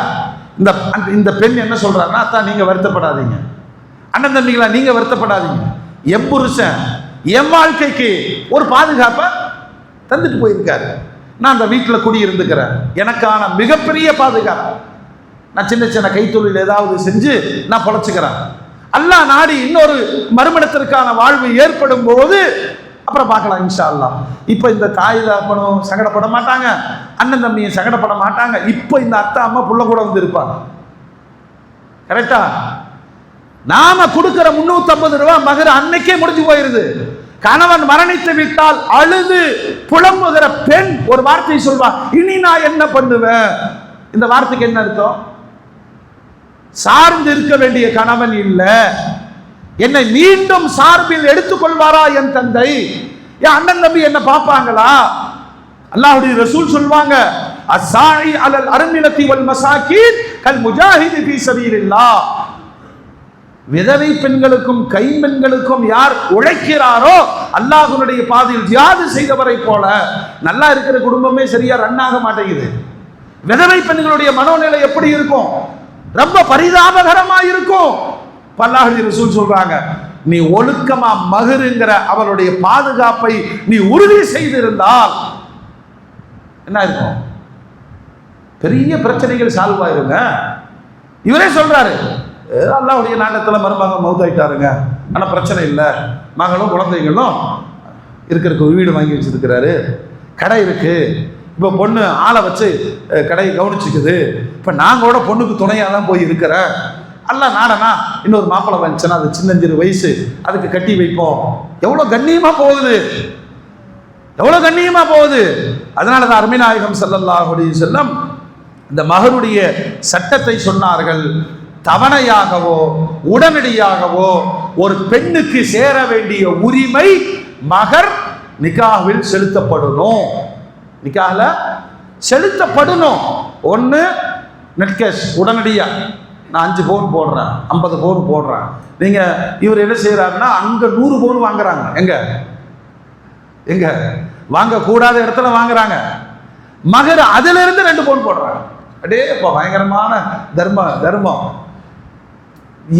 இந்த பெண் என்ன சொல்றாருன்னா, அத்தான் நீங்க வருத்தப்படாதீங்க, அண்ணன் தம்பிங்களா நீங்க வருத்தப்படாதீங்க, என் புருஷன் என் வாழ்க்கைக்கு ஒரு பாதுகாப்பை தந்துட்டு போயிருக்காரு. நான் அந்த வீட்டில் குடி இருந்துக்கிறேன், எனக்கான மிகப்பெரிய பாதுகாப்பு. நான் சின்ன சின்ன கைத்தொழில் ஏதாவது செஞ்சு நான் பொழைச்சுக்கிறேன். அல்லாஹ் நாடி இன்னொரு மறுமணத்திற்கான வாழ்வு ஏற்படும் போது அப்புறம் பார்க்கலாம் இன்ஷா அல்லாஹ். இப்போ இந்த தாய் தகப்பனும் சங்கடப்பட மாட்டாங்க, அண்ணன் தம்பியும் சங்கடப்பட மாட்டாங்க. இப்போ இந்த அத்தா அம்மா புள்ள கூட வந்து இருப்பாங்க. கரெக்டா? நாம கொடுக்கிற 350 ரூபாய் மகர் அன்னைக்கே முடிஞ்சு போயிருது. கணவன் மரணித்து விட்டால் அழுது புலம்புகிற பெண் ஒரு வார்த்தை சொல்வா, இனி நான் என்ன பண்ணுவேன்? இந்த வார்த்தைக்கு என்ன அர்த்தம்? சார்ந்து இருக்க வேண்டிய கணவன் இல்ல, என்னை மீண்டும் சார்பில் எடுத்துக்கொள்வாரா என் தந்தை? என் அண்ணன் தம்பி என்ன பார்ப்பாங்களா? அல்லாஹ்வுடைய ரசூல் சொல்வாங்க, அஸ்ஸாஇ அலல் அர்மிலத்தி வல் மசாகீன் கல் முஜாஹிதி ஃபீ ஸபீலில்லாஹ். விதவை பெண்களுக்கும் கைம்பெண்களுக்கும் யார் உழைக்கிறாரோ அல்லாஹ்வுடைய பாதையில் ஜிஹாது செய்தவரை போல. நல்லா இருக்கிற குடும்பமே சரியா ரன் ஆக மாட்டேங்குது. விதவை பெண்களுடைய மனோநிலை எப்படி இருக்கும்? ரொம்ப பரிதாபகரமா இருக்கும். அல்லாஹ்வுடைய ரசூல் சொல்றாங்க, நீ ஒழுக்கமா மகருங்கிற அவளுடைய பாதுகாப்பை நீ உறுதி செய்திருந்தால் என்ன இருக்கும்? பெரிய பிரச்சனைகள் சால்வ் ஆயிருங்க. இவரே சொல்றாரு, அல்லாஹ்வுடைய நாட்டத்தில் மருமக மௌத்தாயிட்டாருங்க, ஆனால் பிரச்சனை இல்லை, மகளும் குழந்தைகளும் இருக்கிறதுக்கு ஒரு வீடு வாங்கி வச்சிருக்கிறாரு, கடை இருக்கு, இப்போ பொண்ணு ஆளை வச்சு கடையை கவனிச்சுக்குது. இப்போ நான் கூட பொண்ணுக்கு துணையாக தான் போய் இருக்கிறேன். அல்லாஹ் நாடனா இன்னொரு மாப்பிள்ளை வந்துச்சுன்னா அது சின்னஞ்சிறு வயசு, அதுக்கு கட்டி வைப்போம். எவ்வளோ கண்ணியமா போகுது, எவ்வளோ கண்ணியமா போகுது. அதனால தான் அருமைநாயகம் ஸல்லல்லாஹு அலைஹி வஸல்லம் இந்த மகருடைய சட்டத்தை சொன்னார்கள். தவணையாகவோ உடனடியாகவோ ஒரு பெண்ணுக்கு சேர வேண்டிய உரிமை மகர் நிக்காஹ்வில் செலுத்தப்படணும். நிக்காஹ்ல செலுத்தப்படணும். ஒன்று நெட் கேஷ், உடனடியாக நான் 5 பவுன் போடுறேன், 50 பவுன் போடுறேன். நீங்க இவர் என்ன செய்யறாருன்னா அங்க 100 பவுன் வாங்குறாங்க. எங்க வாங்கக்கூடாத இடத்துல வாங்குறாங்க. மகர் அதுல இருந்து 2 பவுன் போடுறாங்க. அடே பயங்கரமான தர்மம்.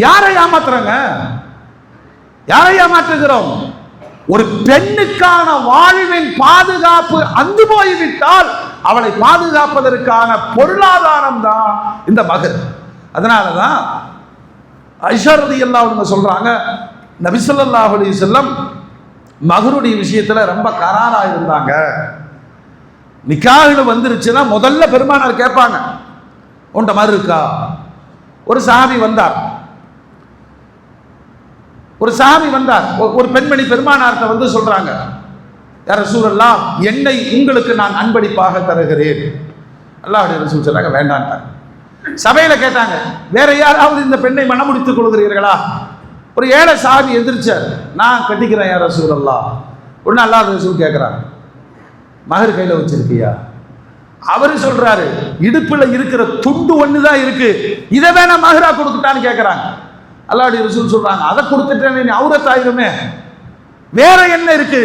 யாரை ஏமாத்துறாங்க? யாரை ஏமாற்றுகிறோம்? ஒரு பெண்ணுக்கான வாழ்வின் பாதுகாப்பு அந்து போய்விட்டால் அவளை பாதுகாப்பதற்கான பொருளாதாரம் தான் இந்த மகர். அதனாலதான் ஆயிஷா ரலியல்லாஹு அன்ஹா சொல்றாங்க, நபி ஸல்லல்லாஹு அலைஹி வஸல்லம் மகருடைய விஷயத்துல ரொம்ப கராரா இருந்தாங்க. நிக்காஹ்ல வந்துருச்சுன்னா முதல்ல பெருமானார் கேட்பாங்க, உன்ட மாதிரி இருக்கா? ஒரு சஹாபி வந்தார், ஒரு பெண்மணி பெருமானார்ட்ட வந்து சொல்றாங்க, யா ரசூலல்லாஹ், என்னை உங்களுக்கு நான் அன்பளிப்பாக தருகிறேன். அல்லாஹ்வுடைய ரசூல் சொன்னாங்க வேண்டான்ட்டாங்க. சபையில கேட்டாங்க, வேற யாராவது இந்த பெண்ணை மணமுடித்துக் கொள்கிறீர்களா? ஒரு ஏழை சஹாபி எந்திரிச்சார், நான் கட்டிக்கிறேன் யா ரசூலல்லாஹ். உடனே அல்லாஹ்வுடைய ரசூல் கேட்கிறாங்க, மகர் கையில வச்சிருக்கியா? அவரு சொல்றாரு, இடுப்புல இருக்கிற துண்டு ஒண்ணுதான் இருக்கு, இதை வேணா மஹரா கொடுத்துட்டான்னு கேட்கிறாங்க. அல்லாஹ்வுடைய ரசூல் சொல்றாங்க, அதை கொடுத்துட்டேன் நீ அவுரத் ஆயிருமே, வேற என்ன இருக்கு?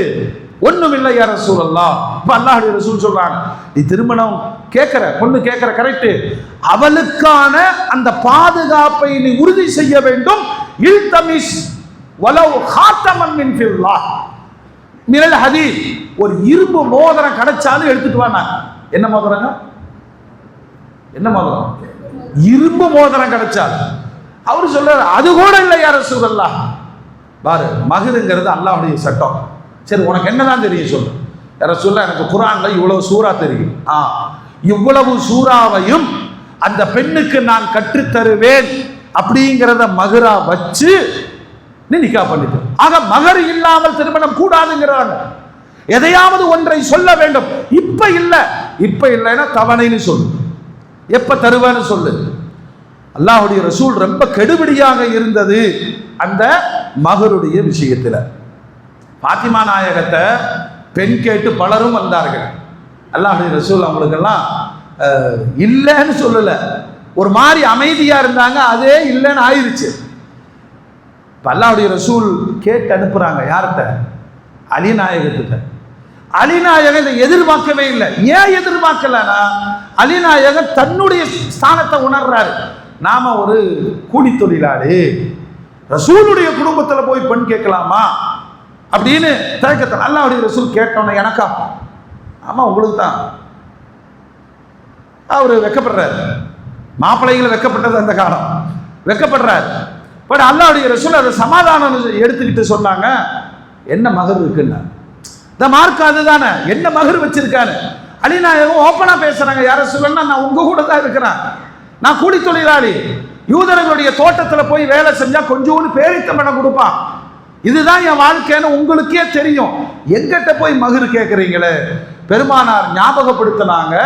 ஒண்ணும் இல்லை யா ரசூலல்லாஹ். இப்ப அல்லாஹ்வுடைய ரசூல் சொல்றாங்க, நீ திருமணம் கேட்கிற பொண்ணு கேட்கிற கரெக்ட், அவளுக்கான அந்த பாதுகாப்பை நீ உறுதி செய்ய வேண்டும். இல்தமிஸ் வலவ் ஹாத்தமன் மின் ஃபில்லாஹ் மினல் ஹதீத். ஒரு இரும்பு மோதிரம் கிடைச்சாலும் எடுத்துட்டு வாங்க. என்ன மோதிரங்க? என்ன மோதிரம்? இரும்பு மோதிரம் கிடைச்சாலும். அவரு சொல்றாரு, அது கூட இல்லை யா ரசூலல்லாஹ். பாரு, மஹ்ருங்கிறது அல்லாஹ்வுடைய சட்டம். சரி, உனக்கு என்னதான் தெரியும் சொல்லு. யா ரசூலல்லாஹ், எனக்கு குர்ஆன்ல இவ்வளவு சூரா தெரியும். இவ்வளவு சூறாவையும் அந்த பெண்ணுக்கு நான் கற்றுத்தருவேன் அப்படிங்கிறத மஹ்ரா வச்சு நீ நிக்கா பண்ணிட்டு. ஆக மஹர் இல்லாமல் திருமணம் கூடாதுங்கிறாங்க. எதையாவது ஒன்றை சொல்ல வேண்டும். இப்ப இல்லைன்னா தவணைன்னு சொல்லு, எப்ப தருவேன்னு சொல்லு. அல்லாஹ்வுடைய ரசூல் ரொம்ப கெடுபிடியாக இருந்தது அந்த மஹருடைய விஷயத்துல. பாத்திமா நாயகத்தை பெண் கேட்டு பலரும் வந்தார்கள். அல்லாஹ்வுடைய ரசூல் அவங்களுக்கெல்லாம் இல்லைன்னு சொல்லல, ஒரு மாதிரி அமைதியா இருந்தாங்க. அதே இல்லைன்னு ஆயிருச்சு. அல்லாஹ்வுடைய ரசூல் கேட்டு அனுப்புறாங்க. யார்கிட்ட? அலி நாயகத்துக்கு. அலி நாயகம் இதை எதிர்பார்க்கவே இல்லை. ஏன் எதிர்பார்க்கலன்னா, அலி நாயகம் தன்னுடைய ஸ்தானத்தை உணர்றாரு. நாம ஒரு கூலி தொழிலாளி, ரசூலுடைய குடும்பத்தில் போய் பெண் கேட்கலாமா அப்படின்னு தயக்கத்தில். அல்லாஹ்வுடைய ரசூல் கேட்டோன்னே, எனக்கா? ஆமா, உங்களுக்கு தான். அவரு வெக்கப்படுறாரு. மாப்பிள்ளைகள் வெக்கப்பட்டது அந்த காலம், வெக்கப்படுறாரு. பட் அல்லாஹ்வுடைய ரசூல் அதை சமாதானம் எடுத்துக்கிட்டு சொன்னாங்க, என்ன மகர் இருக்குன்னு. இந்த மார்க் அதுதானே, என்ன மகர் வச்சிருக்காரு. அலி நாயகம் ஓப்பனா பேசுறாங்க, யார சொல்லணும்னா, நான் உங்க கூட தான் இருக்கிறேன், நான் கூலி தொழிலாளி, யூதர்களுடைய தோட்டத்தில் போய் வேலை செஞ்சா கொஞ்சோண்டு பேரித்தம்பணம் கொடுப்பான், இதுதான் என் வாழ்க்கைன்னு உங்களுக்கே தெரியும், எங்கிட்ட போய் மகர் கேட்குறீங்களே. பெருமானார் ஞாபகப்படுத்தினாங்க,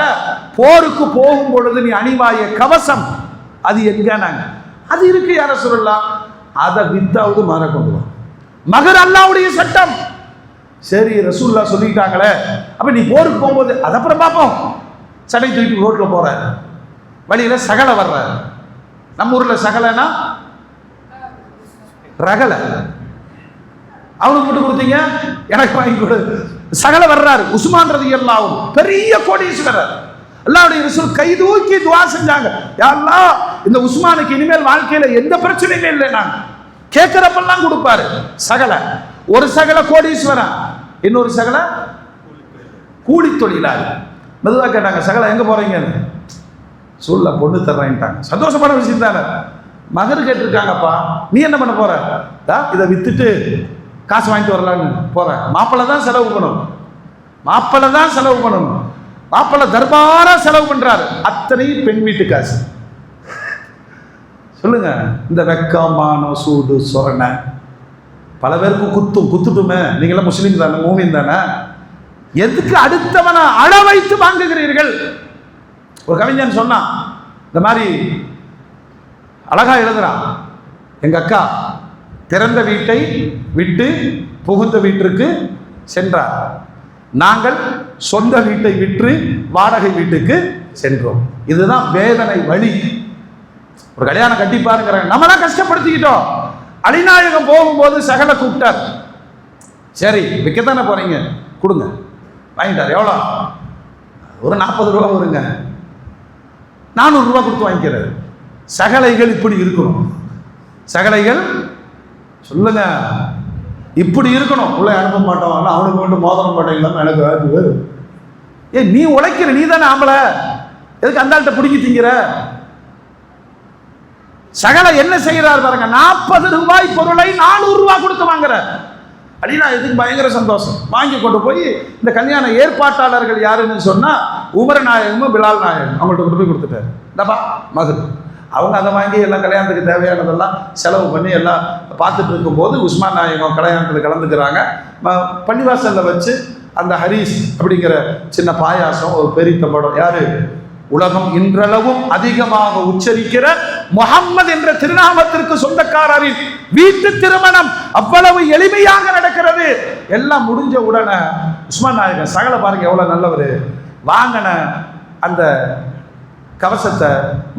போருக்கு போகும் பொழுது நீ அணிவாய கவசம் அது எங்கன்னாங்க. அது இருக்கு யார சொல்லலாம், அதை வித்தாவது மாற கொண்டு வா. மகர் அல்லாஹ்வுடைய சட்டம். சரி, ரசூல்லா சொல்லிட்டாங்களே, அப்ப நீ போருக்கு போகும்போது அது அப்புறம் பார்ப்போம். சடை தூக்கிட்டு ரோட்ல போற, வழியில சகலை வர்ற. நம்ம ஊர்ல சகலைனா ரகல, அவனுக்கு மட்டும் கொடுத்தீங்க, எனக்கு வாங்கி கொடு. சகலை வர்றாரு. உஸ்மான் ரலியல்லாஹு பெரிய கோடீஸ்வரர். அல்லாஹ்வுடைய ரசூல் கை தூக்கி துஆ செஞ்சாங்க, யா அல்லாஹ், இந்த உஸ்மானுக்கு இனிமேல் வாழ்க்கையில எந்த பிரச்சனையுமே இல்லை, நாங்க கேட்கிறப்பெல்லாம் கொடுப்பாரு. சகலை, ஒரு சகலை கோடீஸ்வரன், இன்னொரு சகலை கூலி தொழிலாளி. மெதுவாக கேட்டாங்க, சகலை எங்க போறீங்கன்னு. சொல்ல, பொண்ணு தர்றேன்ட்டாங்க. சந்தோஷமான விஷயம் தானே. மகர் கேட்டிருக்காங்கப்பா, நீ என்ன பண்ண போற? இதை வித்துட்டு காசு வாங்கிட்டு வரலான்னு போற. மாப்பிள்ளை தான் செலவு பண்ணணும், மாப்பிள்ளை தான் செலவு பண்ணணும். மாப்பிள்ளை தர்பாரா செலவு பண்றாரு, அத்தனை பெண் வீட்டு காசு. சொல்லுங்க, இந்த வெக்கமான சூடு சொரணை பல பேருக்கு குத்துட்டுமே. நீங்களாம் முஸ்லீம் தானே, மூமின் தானே, எதுக்கு அடுத்தவனை அழ வைத்து வாங்குகிறீர்கள்? ஒரு கவிஞன் சொன்னான், இந்த மாதிரி அழகா எழுதுறான், எங்க அக்கா திறந்த வீட்டை விட்டு புகுந்த வீட்டிற்கு சென்றார், நாங்கள் சொந்த வீட்டை விற்று வாடகை வீட்டுக்கு சென்றோம். இதுதான் வேதனை வழி. ஒரு கல்யாணம் கட்டி பாருங்க, நம்ம தான் கஷ்டப்படுத்திக்கிட்டோம். அலிநாயகம் போகும்போது சகலை கூப்பிட்டார். சரி, விற்கத்தானே போறீங்க, கொடுங்க. வாங்கிட்டார். எவ்வளோ? ஒரு 40 ரூபா வருங்க. 400 ரூபா கொடுத்து வாங்கிக்கிறாரு. சகலைகள் இப்படி இருக்கணும். சகலைகள் சொல்லுங்க, இப்படி இருக்கணும். உள்ள அனுப்ப மாட்டோம், அவனுக்கு மட்டும் மோதிரம் மாட்டேங்கலாம், எனக்கு நீ உழைக்கிற, நீ தானே ஆம்பளை, எதுக்கு அந்த ஆள்கிட்ட பிடிங்கி திங்கிற? சகல என்ன செய்யறாரு பாருங்க, 40 ரூபாய் பொருளை 400 ரூபாய் கொடுத்து வாங்குற. அப்படின்னா இதுக்கு பயங்கர சந்தோஷம். வாங்கி கொண்டு போய் இந்த கல்யாண ஏற்பாட்டாளர்கள் யாருன்னு சொன்னா உமர் நாயகமும் பிலால் நாயகம், அவங்கள்ட்ட கொண்டு போய் கொடுத்துட்டாரு. இந்தப்பா மகர். அவங்க அதை வாங்கி எல்லாம் கல்யாணத்துக்கு தேவையானதெல்லாம் செலவு பண்ணி எல்லாம் பார்த்துட்டு இருக்கும்போது உஸ்மான் நாயகம் கல்யாணத்தில் கலந்துக்கிறாங்க. பள்ளிவாசலில் வச்சு அந்த ஹரீஸ் அப்படிங்கிற சின்ன பாயாசம், ஒரு பெரித்தம்படம், யாரு உலகம் இன்றளவும் அதிகமாக உச்சரிக்கிற முஹம்மது என்ற திருநாமத்திற்கு சொந்தக்காரரின் வீட்டு திருமணம் அவ்வளவு எளிமையாக நடக்கிறது. எல்லாம் முடிஞ்ச உடனே உஸ்மான் நாயகன் சகல பாருங்க எவ்வளவு நல்லவர், வாங்கின அந்த கவசத்தை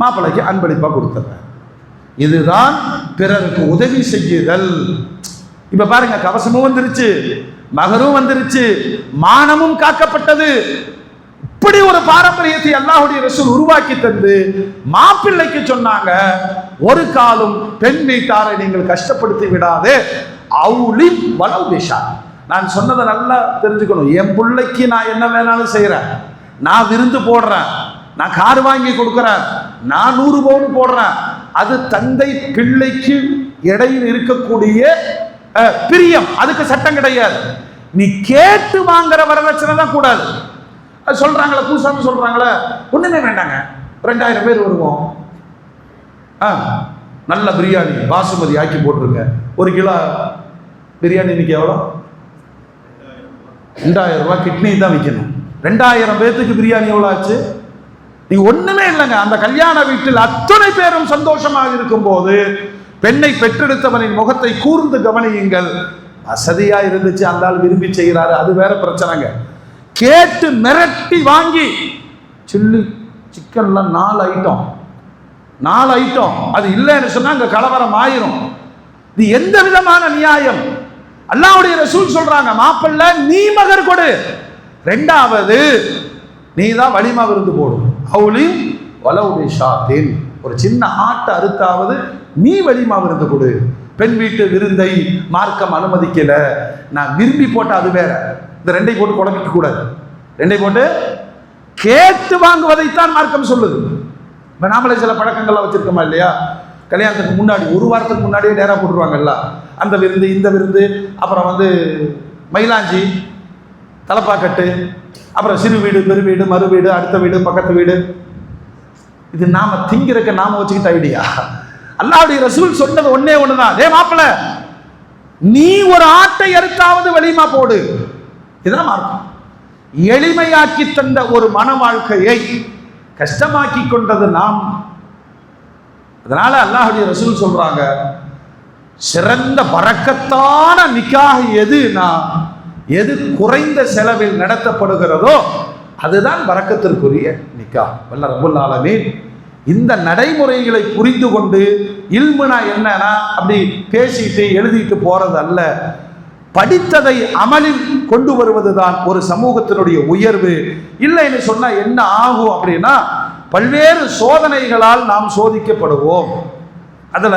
மாப்பிள்ளைக்கு அன்பளிப்பாக கொடுத்துட்றார். இதுதான் பிறருக்கு உதவி செய்யுதல். இப்ப பாருங்க, கவசமும் வந்துருச்சு, மகரும் வந்துருச்சு, மானமும் காக்கப்பட்டது. இப்படி ஒரு பாரம்பரியத்தை அல்லாஹ்வுடைய ரசூல் உருவாக்கி தந்து மாப்பிள்ளைக்கு சொன்னாங்க, ஒரு காலம் பெண் வீட்டாரை நீங்கள் கஷ்டப்படுத்தி விடாதே, அவுலி வலவ் பிஷா. நான் சொன்னதை நல்லா தெரிஞ்சுக்கணும். என் பிள்ளைக்கு நான் என்ன வேணாலும் செய்யறேன், நான் விருந்து போடுறேன், நான் கார் வாங்கி கொடுக்குறேன், நான் 100 பவுன் போடுறேன், அது தந்தை பிள்ளைக்கு இடையில் இருக்கக்கூடிய பிரியம், அதுக்கு சட்டம் கிடையாது. நீ கேட்டு வாங்குற வரதட்சணை தான் கூடாது. அது சொல்றாங்களே, பூசாமி சொல்றாங்களே, ஒண்ணுமே வேண்டாங்க, 2000 பேர் வருவோம், நல்ல பிரியாணி பாசுமதி ஆக்கி போட்டுருங்க, 1 கிலோ பிரியாணி இன்னைக்கு எவ்வளோ? 2000 ரூபாய். கிட்னி தான் விற்கணும். 2000 பேர்த்துக்கு பிரியாணி எவ்வளோ ஆச்சு? நீங்க ஒண்ணுமே இல்லைங்க. அந்த கல்யாண வீட்டில் அத்தனை பேரும் சந்தோஷமாக இருக்கும் போது பெண்ணை பெற்றெடுத்தவனின் முகத்தை கூர்ந்து கவனியுங்கள். வசதியா இருந்துச்சு, அந்த ஆள் விரும்பி செய்கிறாரு, அது வேற பிரச்சனைங்க. கேட்டு மிரட்டி வாங்கி சில்லி சிக்கன்ல 4 ஐட்டம் அது இல்லைன்னு சொன்னா அங்க கலவரம் ஆயிரும். இது எந்த விதமான நியாயம்? அல்லாஹ்வுடைய ரசூல் சொல்றாங்க, மாப்பிள்ள நீ மகர் கொடு, 2வது நீ தான் வலிமா விருந்து போடும். அவுலி வலவ் பிஷாத்தின், ஒரு சின்ன ஆட்டை அறுத்தாவது நீ வலிமா விருந்து கொடு. பெண் வீட்டு விருந்தை மார்க்கம் அனுமதிக்கல. நான் விரும்பி போட்ட அது வேற, இந்த 2ஐ போட்டு குழம்பிக்க கூடாது. 2ஐ போட்டு கேட்டு வாங்குவதைத்தான் மார்க்கம் சொல்லுது. இப்போ நாமளே சில பழக்கங்கள்லாம் வச்சிருக்கோமா இல்லையா? கல்யாணத்துக்கு முன்னாடி 1 வாரத்துக்கு முன்னாடியே நேராக போட்டுருவாங்கல்ல, அந்த விருந்து இந்த விருந்து, அப்புறம் மயிலாஞ்சி, தலப்பாக்கட்டு, அப்புறம் சிறு வீடு பெரு வீடு மறு வீடு அடுத்த வீடு பக்கத்து வீடு. இது நாம திங்கிறக்க நாம வச்சுக்கிட்ட ஐடியா. அல்லாஹ்வுடைய ரசூல் சொன்னது ஒண்ணே ஒண்ணுதான், டேய் மாப்பிள்ள நீ ஒரு ஆட்டை அறுத்தாவது வலிமா போடு. இதுதான் மார்க்கம். எளிமையாக்கி தந்த ஒரு மன வாழ்க்கையை கஷ்டமாக்கி கொண்டது நாம். அதனால அல்லாஹ்வுடைய ரசூல் சொல்றாங்க, சிறந்த பரக்கத்தான நிக்காஹ் எதுனா, எது குறைந்த செலவில் நடத்தப்படுகிறதோ அதுதான் பரக்கத்திற்குரிய நிக்காஹ். வல்ல ரப்புல் ஆலமீன் இந்த நடைமுறைகளை புரிந்து கொண்டு, இல்முனா என்னன்னா அப்படி பேசிட்டு எழுதிட்டு போறது அல்ல, படித்ததை அமலில் கொண்டு வருவதுதான் ஒரு சமூகத்தினுடைய உயர்வு. இல்லைன்னு சொன்னா என்ன ஆகும் அப்படின்னா, பல்வேறு சோதனைகளால் நாம் சோதிக்கப்படுவோம். அதுல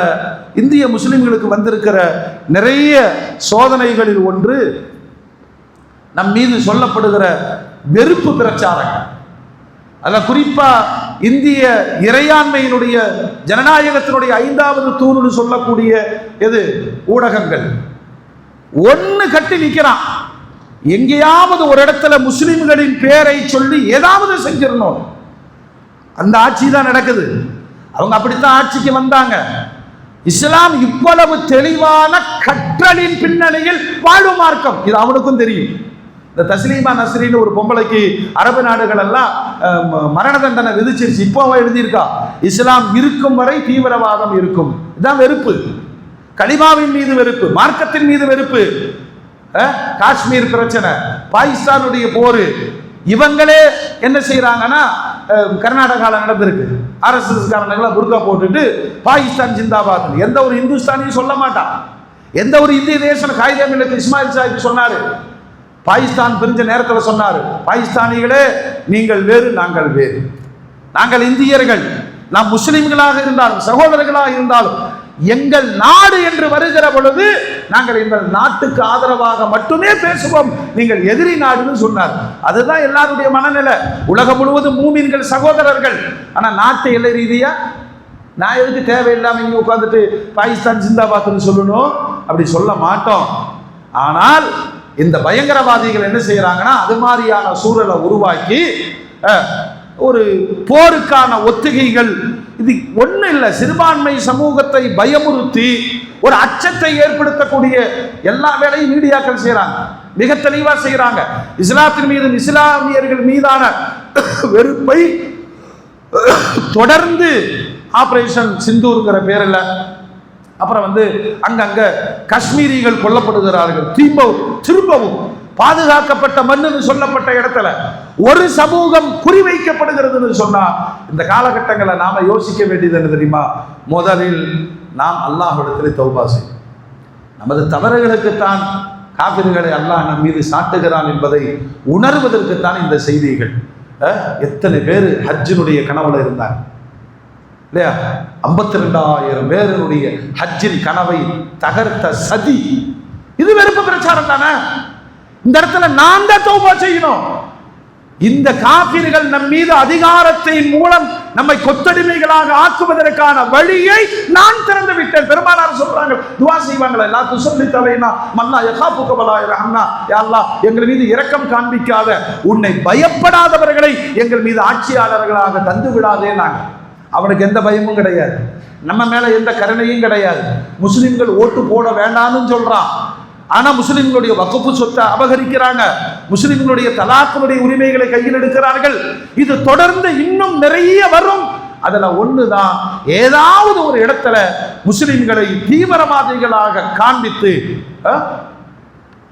இந்திய முஸ்லிம்களுக்கு வந்திருக்கிற நிறைய சோதனைகளில் ஒன்று நம் மீது சொல்லப்படுகிற வெறுப்பு பிரச்சாரங்கள். அதில் குறிப்பா இந்திய இறையாண்மையினுடைய ஜனநாயகத்தினுடைய 5வது தூணுன்னு சொல்லக்கூடிய எது? ஊடகங்கள். ஒன்னு கட்டி நிற்கிறான், எங்கேயாவது ஒரு இடத்துல முஸ்லிம்களின் பேரை சொல்லி ஏதாவது செஞ்சிடணும். அந்த ஆட்சி தான் நடக்குது. அவங்க அப்படித்தான் ஆட்சிக்கு வந்தாங்க. இஸ்லாம் இவ்வளவு தெளிவான கற்றலின் பின்னணியில் வாழும் மார்க்கம், இது அவனுக்கும் தெரியும். இந்த தஸ்லீமா நஸ்ரின்னு ஒரு பொம்பளைக்கு அரபு நாடுகள் எல்லாம் மரண தண்டனை விதிச்சிருச்சு. இப்போ அவ எழுதியிருக்கா, இஸ்லாம் இருக்கும் வரை தீவிரவாதம் இருக்கும். இதுதான் வெறுப்பு. கலிமாவின் மீது வெறுப்பு, மார்க்கத்தின் மீது வெறுப்பு. காஷ்மீர் பிரச்சனை, பாகிஸ்தானுடைய போரு, இவங்களே என்ன செய்யறாங்கன்னா, கர்நாடகாவில் நடந்திருக்கு, ஆர்எஸ்எஸ் காரங்களா புர்கா போட்டுட்டு பாகிஸ்தான் ஜிந்தாபாத். எந்த ஒரு இந்துஸ்தானியும் சொல்ல மாட்டான். எந்த ஒரு இந்திய தேசம் காயிதே மில்லத் இஸ்மாயில் சாஹிப் சொன்னாரு, பாகிஸ்தான் பிரிஞ்ச நேரத்தில் சொன்னாரு, பாகிஸ்தானிகளே நீங்கள் வேறு நாங்கள் வேறு, நாங்கள் இந்தியர்கள், நாம் முஸ்லிம்களாக இருந்தாலும் சகோதரர்களாக இருந்தாலும் எங்கள் நாடு என்று வருகிற பொழுது நாங்கள் எங்கள் நாட்டுக்கு ஆதரவாக மட்டுமே பேசுவோம், நீங்கள் எதிரி நாடுன்னு சொன்னார். அதுதான் எல்லாருடைய மனநிலை. உலகம் முழுவதும் மூமின்கள் சகோதரர்கள். ஆனா நாட்டு எல்லை ரீதியா நான் எதுக்கு தேவையில்லாம இங்க உட்கார்ந்துட்டு பாகிஸ்தான் ஜிந்தாபாத்னு சொல்லணும்? அப்படி சொல்ல மாட்டோம். ஆனால் இந்த பயங்கரவாதிகள் என்ன செய்யறாங்கன்னா, அது மாதிரியான சூழலை உருவாக்கி ஒரு போருக்கான ஒத்திகைகள், இது ஒண்ணு இல்லை, சிறுபான்மை சமூகத்தை பயமுறுத்தி ஒரு அச்சத்தை ஏற்படுத்தக்கூடிய எல்லா வேலையும் மீடியாக்கள் செய்யறாங்க. மிக தெளிவா செய்யறாங்க. இஸ்லாத்தின் மீது இஸ்லாமியர்கள் மீதான வெறுப்பை தொடர்ந்து ஆபரேஷன் சிந்தூர்ங்கிற பேரில், அப்புறம் அங்கங்க காஷ்மீரிகள் கொல்லப்படுகிறார்கள், திரும்பவும் பாதுகாக்கப்பட்ட மண்ணுன்னு சொல்லப்பட்ட இடத்துல ஒரு சமூகம் குறிவைக்கப்படுகிறதுன்னு சொன்னா இந்த காலகட்டங்களை நாம யோசிக்க வேண்டியது என்ன தெரியுமா? முதலில் நாம் அல்லாஹ்விடத்தில் தௌபா செய்யும். நமது தவறுகளுக்குத்தான் காபிர்களை அல்லாஹ் நம் மீது சாட்டுகிறான் என்பதை உணர்வதற்குத்தான் இந்த செய்திகள். எத்தனை பேர் ஹஜ்ஜினுடைய கனவுல இருந்தாங்க இல்லையா? 52,000 பேருடைய ஹஜ்ஜின் கனவை தகர்த்த சதி. இது வெறுப்பு பிரச்சாரம் தானே? இந்த இடத்துல நான் தான் தௌபா செய்யணும். இந்த காபிர்கள் நம் மீது அதிகாரத்தை மூலம் நம்மை கொத்தடிமைகளாக ஆக்குவதற்கான வழியை நான் திறந்து விட்டேன். பெருமானார் சொல்றாங்க, துஆ செய்வாங்களா, லா துஸல்லி தலைனா மல்லா யகாஃபுக வலா யர்ஹம்னா, யா அல்லாஹ் எங்கள் மீது இரக்கம் காண்பிக்காத, உன்னை பயப்படாதவர்களை எங்கள் மீது ஆட்சியாளர்களாக தந்து விடாதே. நாங்கள் அவனுக்கு எந்த பயமும் கிடையாது, நம்ம மேல எந்த கருணையும் கிடையாது. முஸ்லிம்கள் ஓட்டு போட வேண்டாம்னு சொல்றான், ஆனா முஸ்லிம்களுடைய வக்ஃபு சொத்தை அபகரிக்கிறாங்க, முஸ்லிம்களுடைய தலாக்குடைய உரிமைகளை கையில் எடுக்கிறார்கள். இது தொடர்ந்து இன்னும் நிறைய வரும். அதுல ஒண்ணுதான், ஏதாவது ஒரு இடத்துல முஸ்லிம்களை தீவிரவாதிகளாக காண்பித்து,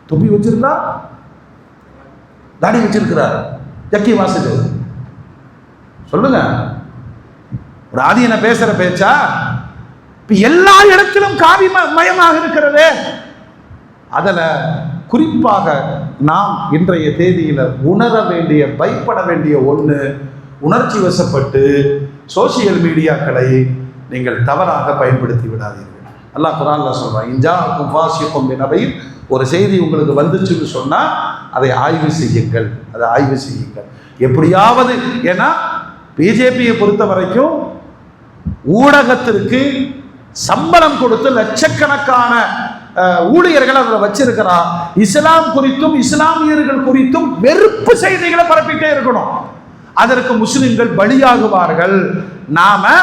தொப்பி வச்சிருந்தா தாடி வச்சிருக்கிறார், ஜக்கி வாசது சொல்லுங்க, ஒரு ஆதியன பேசுற பேச்சா? எல்லா இடத்திலும் காவி மயமாக இருக்கிறது. அதில் குறிப்பாக நாம் இன்றைய தேதியில் உணர வேண்டிய, பயப்பட வேண்டிய ஒன்று, உணர்ச்சி வசப்பட்டு சோசியல் மீடியாக்களை நீங்கள் தவறாக பயன்படுத்தி விடாதீர்கள். அல்லாஹ் குர்ஆன்ல சொல்றான், இன்ஜாஅக்கும் ஃபாஸிகும் பினபையின், ஒரு செய்தி உங்களுக்கு வந்துச்சுன்னு சொன்னால் அதை ஆய்வு செய்யுங்கள், அதை ஆய்வு செய்யுங்கள் எப்படியாவது. ஏன்னா பிஜேபியை பொறுத்த வரைக்கும் ஊடகத்திற்கு சம்பளம் கொடுத்து லட்சக்கணக்கான ஊழியர்கள் அதில் வச்சிருக்கிறார். இஸ்லாம் குறித்தும் இஸ்லாமியர்கள் குறித்தும் வெறுப்பு செய்திகளை பரப்பிட்டே இருக்கணும். அதற்கு முஸ்லிம்கள் பலியாகுவார்கள். நாம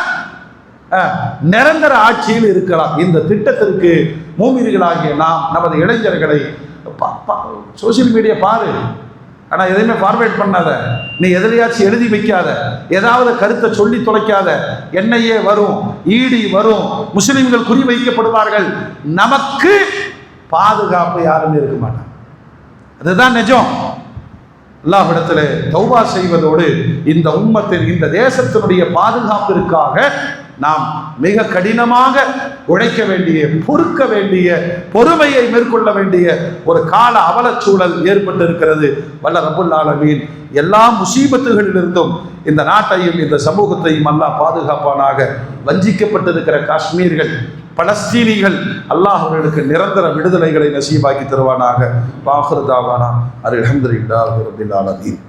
நிரந்தர ஆட்சியில் இருக்கலாம். இந்த திட்டத்திற்கு மூமின்களாகிய நாம் நமது இளைஞர்களை, சோசியல் மீடியா பாரு, ஆனா எதையுமே ஃபார்வேர்ட் பண்ணாத, நீ எதிலையாச்சும் எழுதி வைக்காத, ஏதாவது கருத்தை சொல்லி தொலைக்காத. NIA வரும், ED வரும், முஸ்லிம்கள் குறி வைக்கப்படுவார்கள், நமக்கு பாதுகாப்பு யாருமே இருக்க மாட்டாங்க. அதுதான் நிஜம். அல்லாஹ்விடத்தில் தௌபா செய்வதோடு இந்த உம்மத்தின், இந்த தேசத்தினுடைய பாதுகாப்பிற்காக நாம் மிக கடினமாக உழைக்க வேண்டிய, பொறுக்க வேண்டிய, பொறுமையை மேற்கொள்ள வேண்டிய ஒரு கால அவலச்சூழல் ஏற்பட்டு இருக்கிறது. வல்ல ரப்புல் ஆலமீன் எல்லா முசீபத்துகளிலிருந்தும் இந்த நாட்டையும் இந்த சமூகத்தையும் அல்லாஹ் பாதுகாப்பானாக. வஞ்சிக்கப்பட்டிருக்கிற காஷ்மீர்கள், பலஸ்தீனிகள், அல்லாஹ் அவர்களுக்கு நிரந்தர விடுதலைகளை நசீபாக்கி தருவானாக. வாஹிரு தாவானா அல்ஹம்துலில்லாஹி ரப்பில் ஆலமீன்.